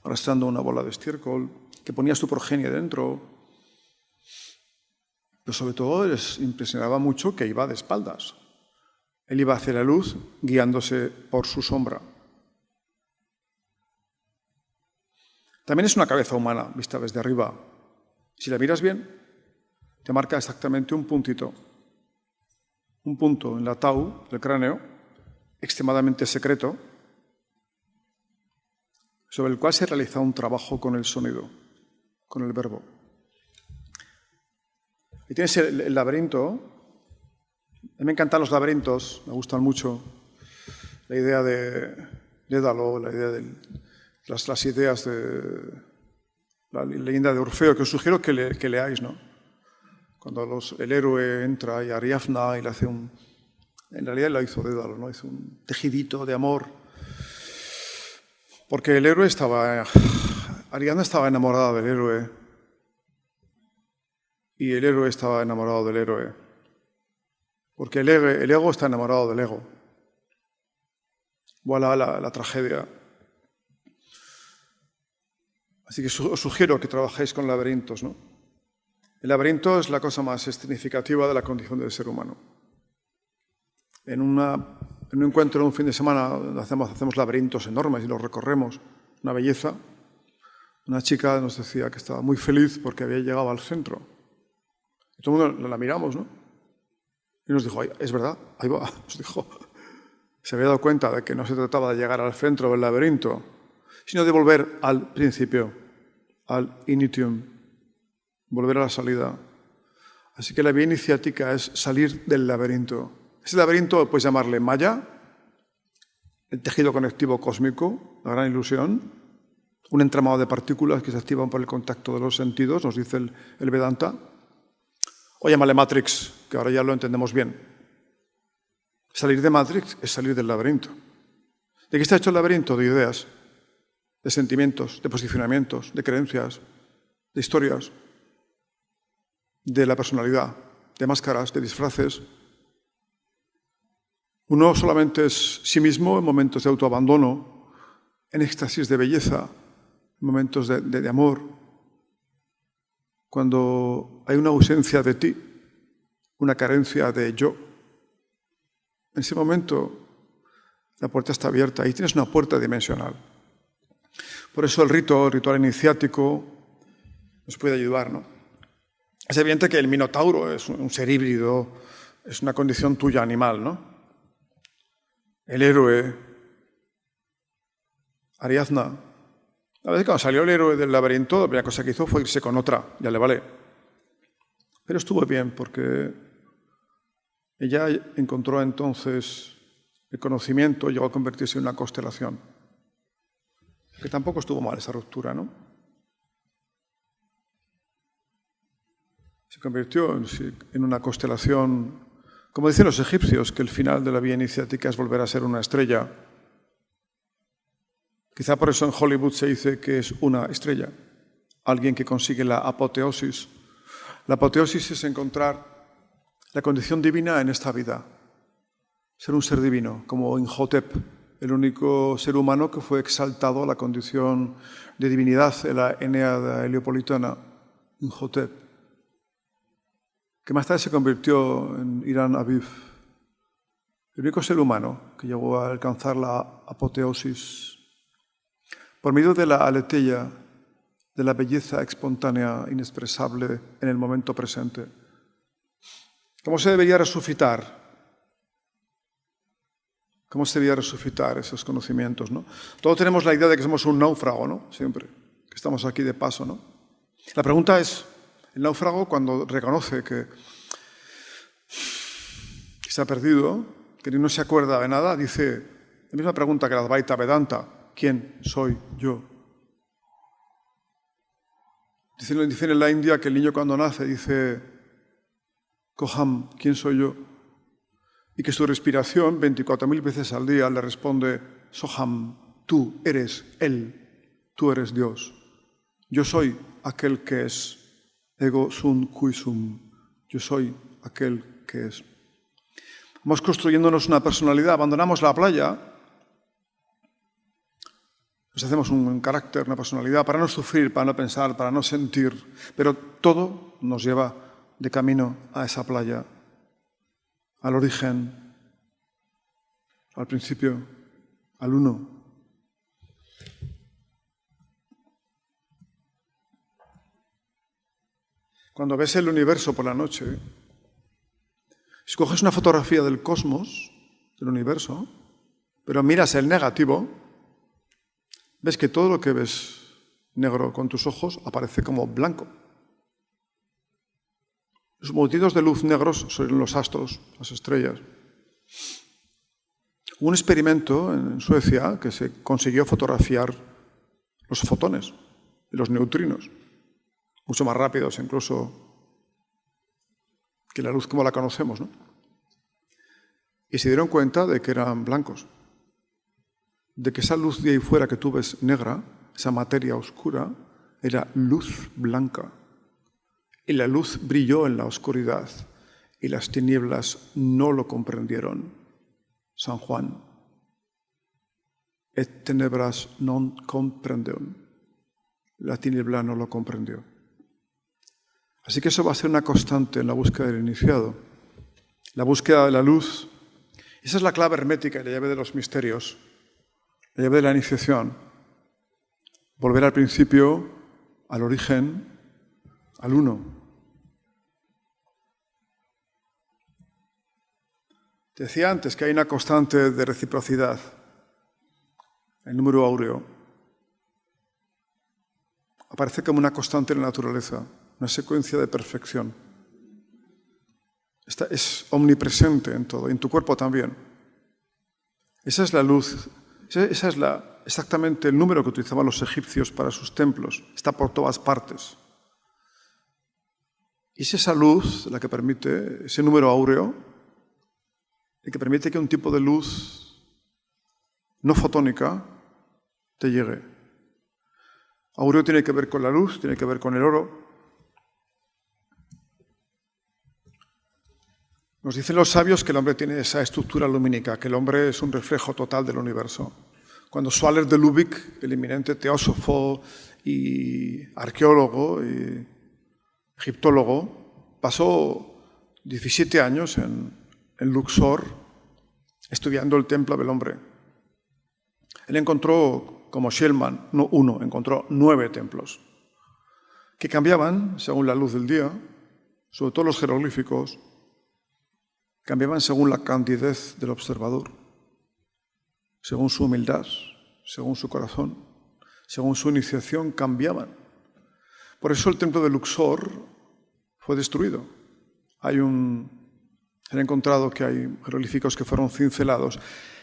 arrastrando una bola de estiércol, que ponía su progenie dentro. Pero sobre todo les impresionaba mucho que iba de espaldas. Él iba hacia la luz, guiándose por su sombra. También es una cabeza humana, vista desde arriba. Si la miras bien, te marca exactamente un puntito. Un punto en la tau, el cráneo, extremadamente secreto, sobre el cual se realiza un trabajo con el sonido, con el verbo. Y tienes el laberinto. A mí me encantan los laberintos, me gustan mucho. La idea de Dédalo, la idea de las ideas de la leyenda de Orfeo, que os sugiero que leáis, ¿no? Cuando el héroe entra y Ariadna y le hace un... En realidad lo hizo Dédalo, ¿no? Hizo un tejidito de amor. Porque el héroe Ariadna estaba enamorada del héroe. Y el héroe estaba enamorado del héroe. Porque el ego está enamorado del ego. Voilà la tragedia. Así que os sugiero que trabajéis con laberintos, ¿no? El laberinto es la cosa más significativa de la condición del ser humano. En un encuentro, en un fin de semana, hacemos laberintos enormes y los recorremos. Una belleza. Una chica nos decía que estaba muy feliz porque había llegado al centro. Y todo el mundo la miramos, ¿no? Y nos dijo, es verdad, ahí va, nos dijo. Se había dado cuenta de que no se trataba de llegar al centro del laberinto, sino de volver al principio, al initium, volver a la salida. Así que la vía iniciática es salir del laberinto. Ese laberinto puedes llamarle Maya, el tejido conectivo cósmico, la gran ilusión, un entramado de partículas que se activan por el contacto de los sentidos, nos dice el Vedanta. O llámale Matrix, que ahora ya lo entendemos bien. Salir de Matrix es salir del laberinto. ¿De qué está hecho el laberinto? De ideas, de sentimientos, de posicionamientos, de creencias, de historias, de la personalidad, de máscaras, de disfraces. Uno solamente es sí mismo en momentos de autoabandono, en éxtasis de belleza, en momentos de amor. Cuando hay una ausencia de ti, una carencia de yo, en ese momento la puerta está abierta. Ahí tienes una puerta dimensional. Por eso el ritual iniciático nos puede ayudar, ¿no? Es evidente que el minotauro es un ser híbrido, es una condición tuya animal, ¿no? El héroe, Ariadna. A veces cuando salió el héroe del laberinto, la primera cosa que hizo fue irse con otra, ya le vale. Pero estuvo bien porque ella encontró entonces el conocimiento, llegó a convertirse en una constelación. Que tampoco estuvo mal esa ruptura, ¿no? Se convirtió en una constelación, como dicen los egipcios, que el final de la vía iniciática es volver a ser una estrella. Quizá por eso en Hollywood se dice que es una estrella, alguien que consigue la apoteosis. La apoteosis es encontrar la condición divina en esta vida, ser un ser divino, como Imhotep, el único ser humano que fue exaltado a la condición de divinidad en la Eneada heliopolitana, Imhotep. que más tarde se convirtió en Irán Aviv, el único ser humano que llegó a alcanzar la apoteosis por medio de la aletheia, de la belleza espontánea, inexpresable en el momento presente. ¿Cómo se debería resucitar? ¿Cómo se debería resucitar esos conocimientos, ¿no? Todos tenemos la idea de que somos un náufrago, ¿no? Siempre, que estamos aquí de paso, ¿no? La pregunta es, el náufrago cuando reconoce que se ha perdido, que no se acuerda de nada, dice la misma pregunta que la Advaita Vedanta: ¿quién soy yo? Dicen en la India que el niño cuando nace dice Koham, ¿quién soy yo? Y que su respiración 24.000 veces al día le responde Soham, tú eres Él, tú eres Dios. Yo soy aquel que es. Ego sum qui sum. Yo soy aquel que es. Vamos construyéndonos una personalidad, abandonamos la playa, nos hacemos un carácter, una personalidad, para no sufrir, para no pensar, para no sentir, pero todo nos lleva de camino a esa playa, al origen, al principio, al uno. Cuando ves el universo por la noche, si coges una fotografía del cosmos, del universo, pero miras el negativo, ves que todo lo que ves negro con tus ojos aparece como blanco. Los motivos de luz negros son los astros, las estrellas. Hubo un experimento en Suecia que se consiguió fotografiar los fotones y los neutrinos, mucho más rápidos incluso que la luz como la conocemos, ¿no? Y se dieron cuenta de que eran blancos, de que esa luz de ahí fuera que tú ves negra, esa materia oscura, era luz blanca. Y la luz brilló en la oscuridad y las tinieblas no lo comprendieron. San Juan. Et tenebras non comprendeon. La tiniebla no lo comprendió. Así que eso va a ser una constante en la búsqueda del iniciado. La búsqueda de la luz. Esa es la clave hermética y la llave de los misterios. La llave de la iniciación. Volver al principio, al origen, al uno. Te decía antes que hay una constante de reciprocidad. El número áureo aparece como una constante en la naturaleza, una secuencia de perfección. Esta es omnipresente en todo, en tu cuerpo también. Esa es la luz, esa es exactamente el número que utilizaban los egipcios para sus templos. Está por todas partes. Y es esa luz la que permite, ese número áureo, el que permite que un tipo de luz no fotónica te llegue. Áureo tiene que ver con la luz, tiene que ver con el oro. Nos dicen los sabios que el hombre tiene esa estructura lumínica, que el hombre es un reflejo total del universo. Cuando Swaller de Lübeck, el eminente teósofo y arqueólogo y egiptólogo, pasó 17 años en Luxor estudiando el templo del hombre. Él encontró, como Shellman, no uno, encontró 9 templos que cambiaban según la luz del día, sobre todo los jeroglíficos, cambiaban según la candidez del observador, según su humildad, según su corazón, según su iniciación, cambiaban. Por eso el templo de Luxor fue destruido. Se han encontrado que hay jeroglíficos que fueron cincelados.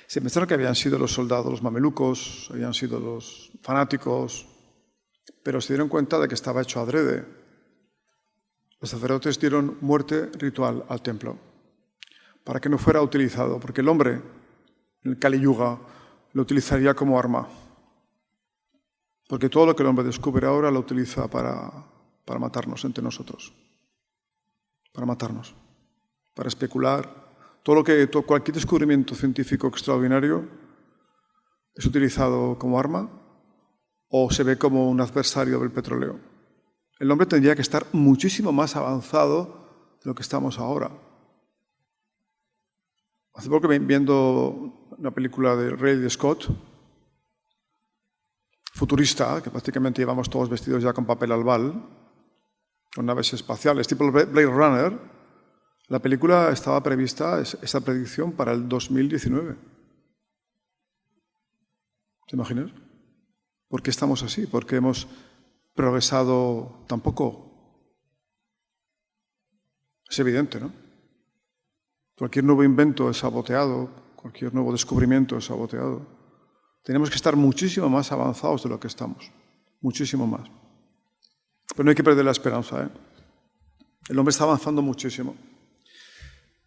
Se pensaron que habían sido los soldados, los mamelucos, habían sido los fanáticos, pero se dieron cuenta de que estaba hecho adrede. Los sacerdotes dieron muerte ritual al templo para que no fuera utilizado, porque el hombre, en el Kali Yuga, lo utilizaría como arma. Porque todo lo que el hombre descubre ahora lo utiliza para matarnos entre nosotros. Para matarnos. Para especular. Cualquier descubrimiento científico extraordinario es utilizado como arma o se ve como un adversario del petróleo. El hombre tendría que estar muchísimo más avanzado de lo que estamos ahora. Hace poco viendo una película de Ridley Scott, futurista, que prácticamente llevamos todos vestidos ya con papel albal, con naves espaciales, tipo Blade Runner. La película estaba prevista, esa predicción, para el 2019. ¿Te imaginas? ¿Por qué estamos así? ¿Por qué hemos progresado tan poco? Es evidente, ¿no? Cualquier nuevo invento es saboteado, cualquier nuevo descubrimiento es saboteado. Tenemos que estar muchísimo más avanzados de lo que estamos, muchísimo más. Pero no hay que perder la esperanza, ¿eh? El hombre está avanzando muchísimo.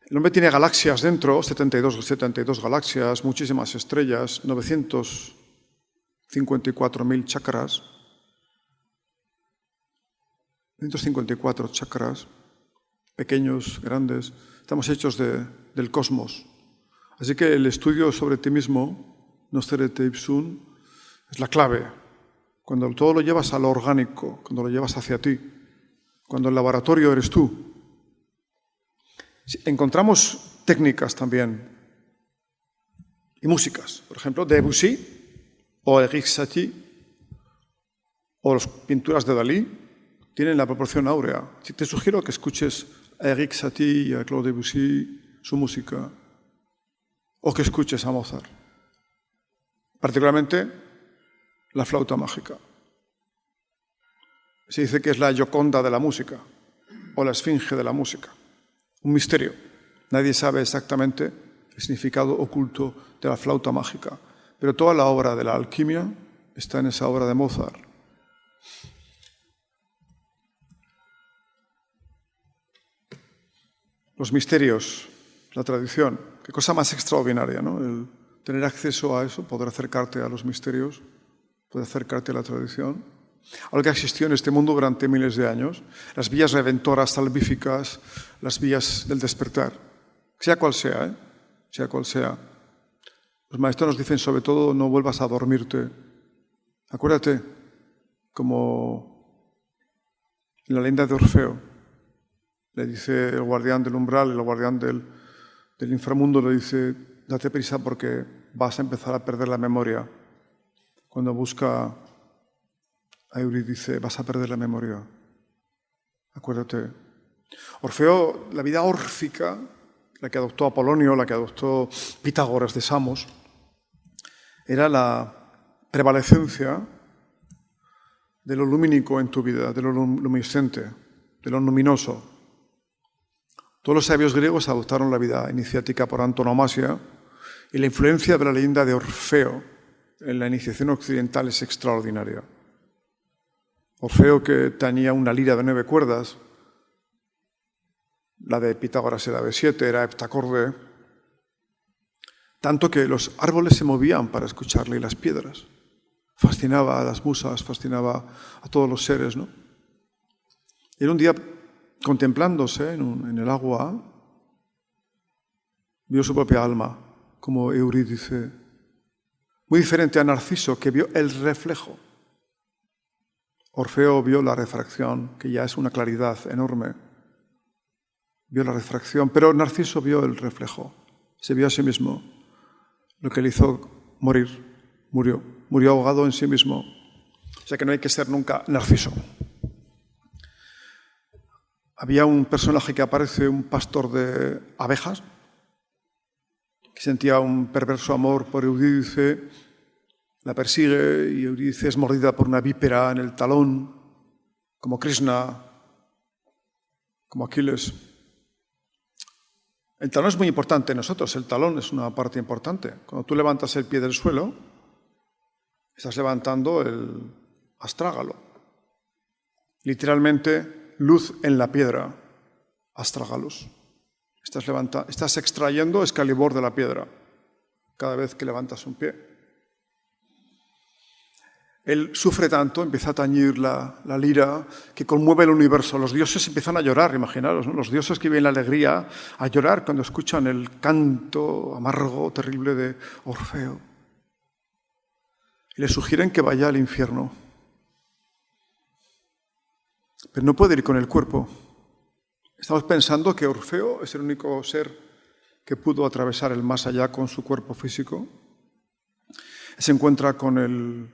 El hombre tiene galaxias dentro, 72 galaxias, muchísimas estrellas, 954.000 chakras, 954 chakras, pequeños, grandes. Estamos hechos del cosmos. Así que el estudio sobre ti mismo, Nostere te ipsum, es la clave. Cuando todo lo llevas a lo orgánico, cuando lo llevas hacia ti, cuando el laboratorio eres tú. Encontramos técnicas también y músicas. Por ejemplo, Debussy o Erik Satie o las pinturas de Dalí tienen la proporción áurea. Te sugiero que escuches a Erik Satie y a Claude Debussy, su música, o que escuches a Mozart. Particularmente la flauta mágica. Se dice que es la Gioconda de la música, o la esfinge de la música. Un misterio. Nadie sabe exactamente el significado oculto de la flauta mágica, pero toda la obra de la alquimia está en esa obra de Mozart. Los misterios, la tradición, qué cosa más extraordinaria, ¿no? El tener acceso a eso, poder acercarte a los misterios, poder acercarte a la tradición. Algo que existió en este mundo durante miles de años, las vías redentoras, salvíficas, las vías del despertar, sea cual sea, sea cual sea. Los maestros nos dicen, sobre todo, no vuelvas a dormirte. Acuérdate, como en la leyenda de Orfeo, le dice el guardián del umbral, el guardián del inframundo, le dice, date prisa porque vas a empezar a perder la memoria. Cuando busca a Eurídice, vas a perder la memoria. Acuérdate. Orfeo, la vida órfica, la que adoptó Apolonio, la que adoptó Pitágoras de Samos, era la prevalecencia de lo lumínico en tu vida, de lo luminiscente, de lo luminoso. Todos los sabios griegos adoptaron la vida iniciática por antonomasia y la influencia de la leyenda de Orfeo en la iniciación occidental es extraordinaria. Orfeo, que tenía una lira de 9 cuerdas, la de Pitágoras era de 7, era heptacorde, tanto que los árboles se movían para escucharle y las piedras. Fascinaba a las musas, fascinaba a todos los seres, ¿no? Y era un día, contemplándose en el agua, vio su propia alma, como Eurídice, muy diferente a Narciso, que vio el reflejo. Orfeo vio la refracción, que ya es una claridad enorme. Vio la refracción, pero Narciso vio el reflejo. Se vio a sí mismo. Lo que le hizo morir, murió ahogado en sí mismo. O sea que no hay que ser nunca Narciso. Había un personaje que aparece, un pastor de abejas, que sentía un perverso amor por Eurídice, la persigue y Eurídice es mordida por una vípera en el talón, como Krishna, como Aquiles. El talón es muy importante en nosotros, el talón es una parte importante. Cuando tú levantas el pie del suelo, estás levantando el astrágalo. Literalmente, luz en la piedra, astrágalos. Estás extrayendo Excalibur de la piedra cada vez que levantas un pie. Él sufre tanto, empieza a tañir la lira, que conmueve el universo. Los dioses empiezan a llorar, imaginaros, ¿no? Los dioses que viven la alegría a llorar cuando escuchan el canto amargo, terrible de Orfeo. Y le sugieren que vaya al infierno. Pero no puede ir con el cuerpo. Estamos pensando que Orfeo es el único ser que pudo atravesar el más allá con su cuerpo físico. Se encuentra con el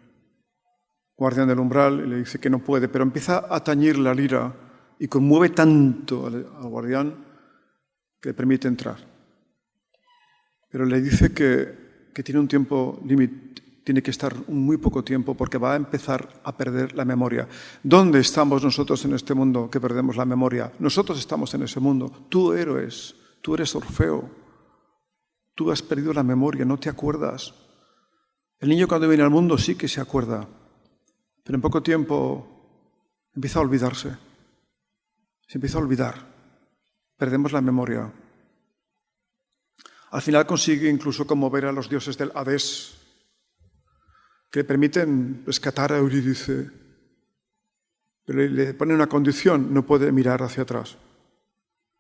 guardián del umbral y le dice que no puede, pero empieza a tañir la lira y conmueve tanto al guardián que le permite entrar. Pero le dice que tiene un tiempo límite, tiene que estar muy poco tiempo porque va a empezar a perder la memoria. ¿Dónde estamos nosotros en este mundo que perdemos la memoria? Nosotros estamos en ese mundo. Tú eres Orfeo. Tú has perdido la memoria, no te acuerdas. El niño cuando viene al mundo sí que se acuerda, pero en poco tiempo empieza a olvidarse. Se empieza a olvidar. Perdemos la memoria. Al final consigue incluso conmover a los dioses del Hadés, que le permiten rescatar a Eurídice, pero le pone una condición: no puede mirar hacia atrás.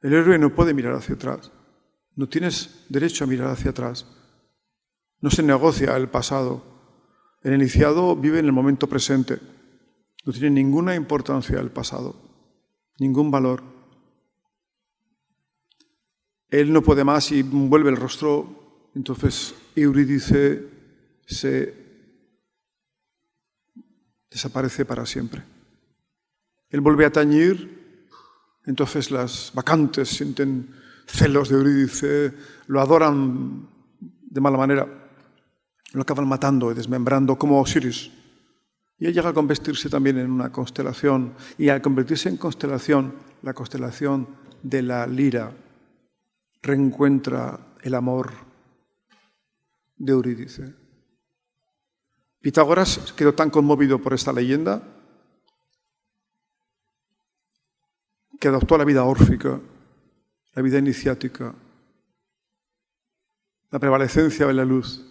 El héroe no puede mirar hacia atrás. No tienes derecho a mirar hacia atrás. No se negocia el pasado. El iniciado vive en el momento presente. No tiene ninguna importancia el pasado, ningún valor. Él no puede más y vuelve el rostro. Entonces Eurídice desaparece para siempre. Él vuelve a tañir, entonces las bacantes sienten celos de Eurídice, lo adoran de mala manera, lo acaban matando y desmembrando como Osiris. Y él llega a convertirse también en una constelación, y al convertirse en constelación, la constelación de la lira reencuentra el amor de Eurídice. Pitágoras quedó tan conmovido por esta leyenda que adoptó la vida órfica, la vida iniciática, la prevalecencia de la luz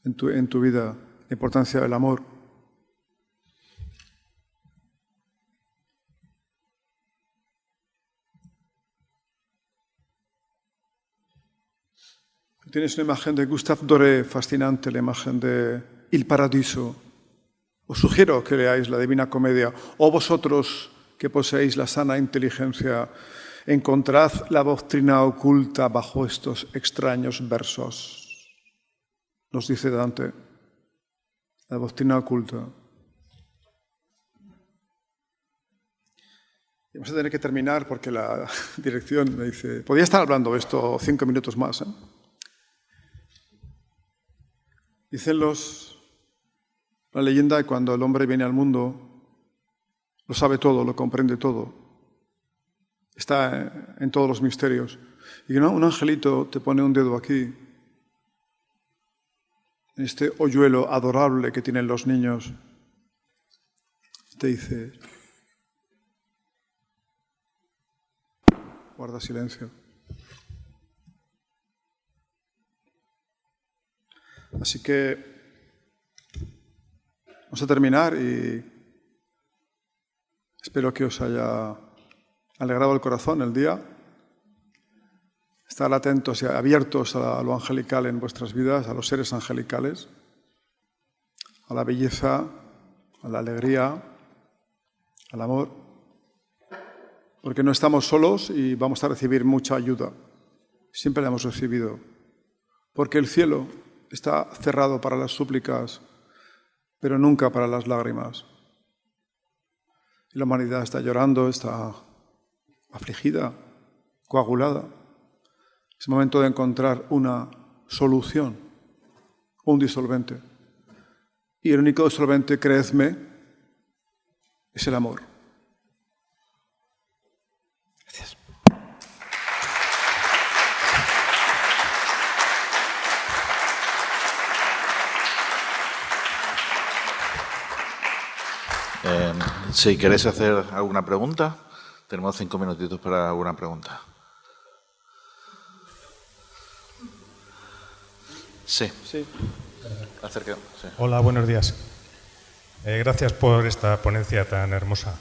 en tu vida, la importancia del amor. Tienes una imagen de Gustave Doré fascinante, la imagen de Il Paradiso. Os sugiero que leáis la Divina Comedia, o vosotros que poseéis la sana inteligencia, encontrad la doctrina oculta bajo estos extraños versos. Nos dice Dante, la doctrina oculta. Y vamos a tener que terminar porque la dirección me dice, podría estar hablando esto 5 minutos más, ¿eh? Dicen la leyenda que cuando el hombre viene al mundo, lo sabe todo, lo comprende todo, está en todos los misterios. Y un angelito te pone un dedo aquí, en este hoyuelo adorable que tienen los niños, te dice, guarda silencio. Así que vamos a terminar y espero que os haya alegrado el corazón el día. Estar atentos y abiertos a lo angelical en vuestras vidas, a los seres angelicales, a la belleza, a la alegría, al amor, porque no estamos solos y vamos a recibir mucha ayuda. Siempre la hemos recibido, porque el cielo está cerrado para las súplicas, pero nunca para las lágrimas. Y la humanidad está llorando, está afligida, coagulada. Es momento de encontrar una solución, un disolvente. Y el único disolvente, creedme, es el amor. Gracias. Si queréis hacer alguna pregunta, tenemos 5 minutitos para alguna pregunta. Sí. Acérquate. Sí. Hola, buenos días. Gracias por esta ponencia tan hermosa.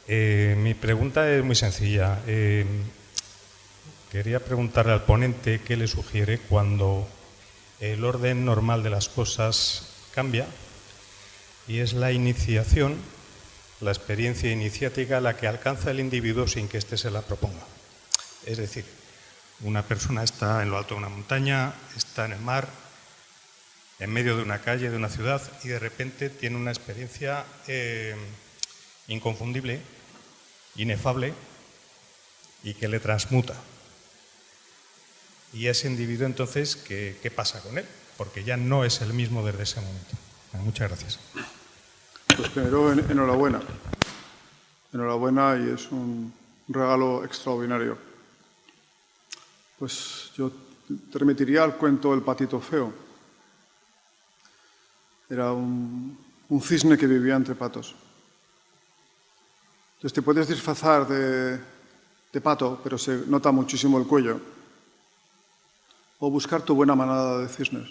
Mi pregunta es muy sencilla. Quería preguntarle al ponente qué le sugiere cuando el orden normal de las cosas cambia y es la iniciación, la experiencia iniciática la que alcanza el individuo sin que éste se la proponga. Es decir, una persona está en lo alto de una montaña, está en el mar, en medio de una calle, de una ciudad, y de repente tiene una experiencia inconfundible, inefable, y que le transmuta. Y ese individuo, entonces, ¿qué pasa con él? Porque ya no es el mismo desde ese momento. Bueno, muchas gracias. Pues primero, enhorabuena. Enhorabuena, y es un regalo extraordinario. Pues yo te remitiría al cuento El patito feo. Era un cisne que vivía entre patos. Entonces te puedes disfrazar de pato, pero se nota muchísimo el cuello. O buscar tu buena manada de cisnes.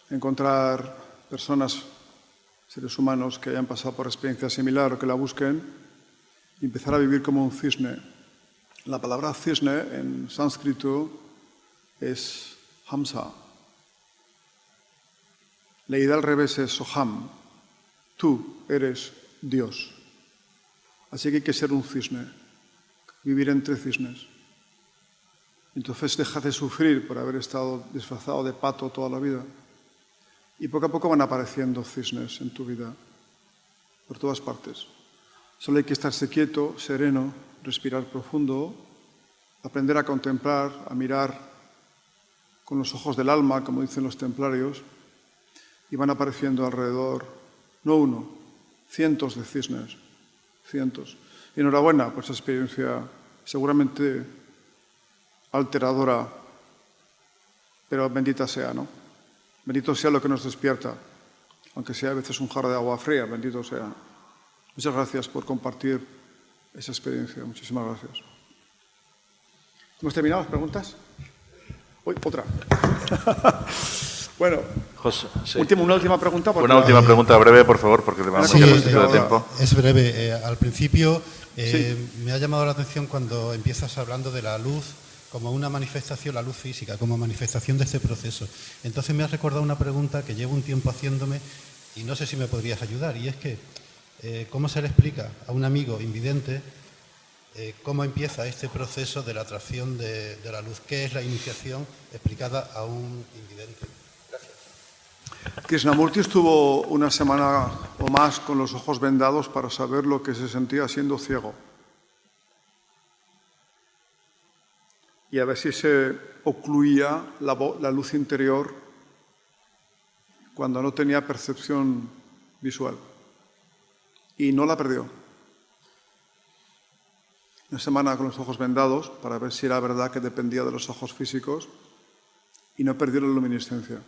Encontrar personas, seres humanos que hayan pasado por experiencia similar o que la busquen y empezar a vivir como un cisne. La palabra cisne en sánscrito es hamsa. Leída al revés es soham. Tú eres Dios. Así que hay que ser un cisne, vivir entre cisnes. Entonces deja de sufrir por haber estado disfrazado de pato toda la vida. Y poco a poco van apareciendo cisnes en tu vida, por todas partes. Solo hay que estarse quieto, sereno, respirar profundo, aprender a contemplar, a mirar con los ojos del alma, como dicen los templarios, y van apareciendo alrededor, no uno, cientos de cisnes, cientos. Y enhorabuena por esa experiencia seguramente alteradora, pero bendita sea, ¿no? Bendito sea lo que nos despierta, aunque sea a veces un jarro de agua fría, bendito sea. Muchas gracias por compartir esa experiencia, muchísimas gracias. ¿Hemos terminado las preguntas? Uy, otra. Bueno, José, sí. una última pregunta. Una última pregunta breve, por favor, porque le vamos a quedar poquito de tiempo. Es breve. Al principio Sí. me ha llamado la atención cuando empiezas hablando de la luz como una manifestación, la luz física, como manifestación de este proceso. Entonces me has recordado una pregunta que llevo un tiempo haciéndome y no sé si me podrías ayudar, y es que ¿cómo se le explica a un amigo invidente cómo empieza este proceso de la atracción de la luz? ¿Qué es la iniciación explicada a un invidente? Gracias. Krishnamurti estuvo una semana o más con los ojos vendados para saber lo que se sentía siendo ciego. Y a ver si se ocluía la luz interior cuando no tenía percepción visual. Y no la perdió. Una semana con los ojos vendados para ver si era verdad que dependía de los ojos físicos y no perdió la luminiscencia.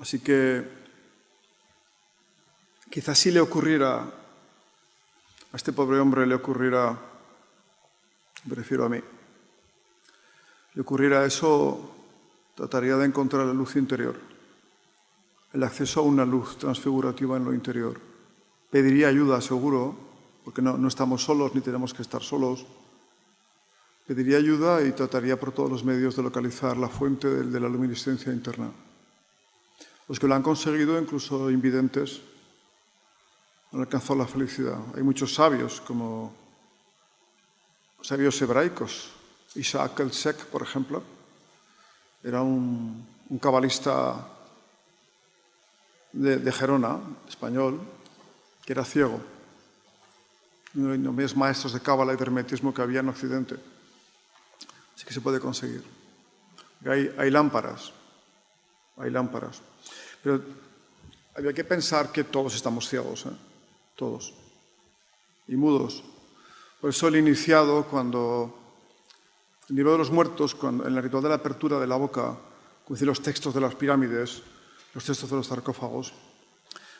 Así que quizás si le ocurriera, a este pobre hombre le ocurriera, me refiero a mí, le ocurriera eso, trataría de encontrar la luz interior, el acceso a una luz transfigurativa en lo interior. Pediría ayuda, seguro, porque no estamos solos ni tenemos que estar solos. Pediría ayuda y trataría por todos los medios de localizar la fuente de la luminiscencia interna. Los que lo han conseguido, incluso invidentes, han alcanzado la felicidad. Hay muchos sabios, como sabios hebraicos. Isaac el Sec, por ejemplo, era un cabalista de Gerona, español, que era ciego. Uno de los más maestros de cábala y de hermetismo que había en Occidente. Así que se puede conseguir. Hay lámparas. Hay lámparas. Pero había que pensar que todos estamos ciegos, todos. Y mudos. Por eso el iniciado, cuando en el libro de los muertos, en el ritual de la apertura de la boca, como dicen los textos de las pirámides, los textos de los sarcófagos,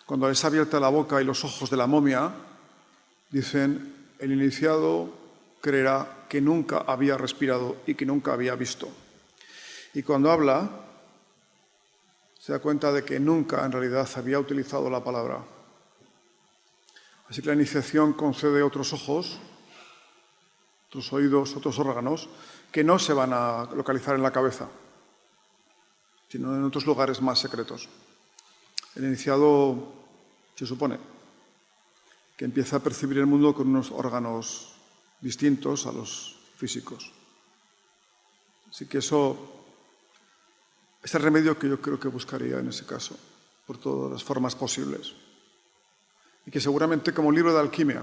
cuando es abierta la boca y los ojos de la momia, dicen, el iniciado creerá que nunca había respirado y que nunca había visto. Y cuando habla, se da cuenta de que nunca en realidad había utilizado la palabra. Así que la iniciación concede otros ojos, otros oídos, otros órganos, que no se van a localizar en la cabeza, sino en otros lugares más secretos. El iniciado se supone que empieza a percibir el mundo con unos órganos distintos a los físicos. Así que eso es el remedio que yo creo que buscaría en ese caso, por todas las formas posibles. Y que seguramente como libro de alquimia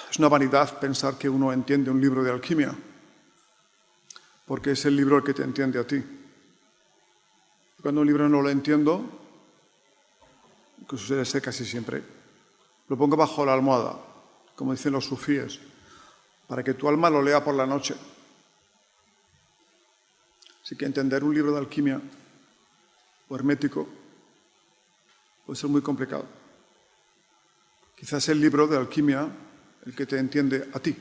es una vanidad pensar que uno entiende un libro de alquimia, porque es el libro el que te entiende a ti. Cuando un libro no lo entiendo, que suele ser casi siempre, lo pongo bajo la almohada, como dicen los sufíes, para que tu alma lo lea por la noche. Así que entender un libro de alquimia o hermético puede ser muy complicado. Quizás el libro de alquimia el que te entiende a ti,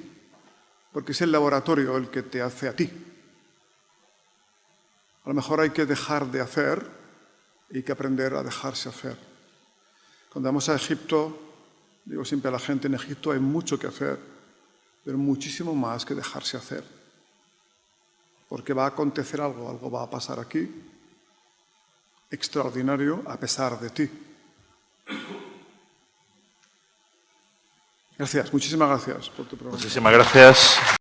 porque es el laboratorio el que te hace a ti. A lo mejor hay que dejar de hacer y hay que aprender a dejarse hacer. Cuando vamos a Egipto, digo siempre a la gente, en Egipto hay mucho que hacer, pero muchísimo más que dejarse hacer. Porque va a acontecer algo, algo va a pasar aquí, extraordinario a pesar de ti. Gracias, muchísimas gracias por tu pregunta. Muchísimas gracias.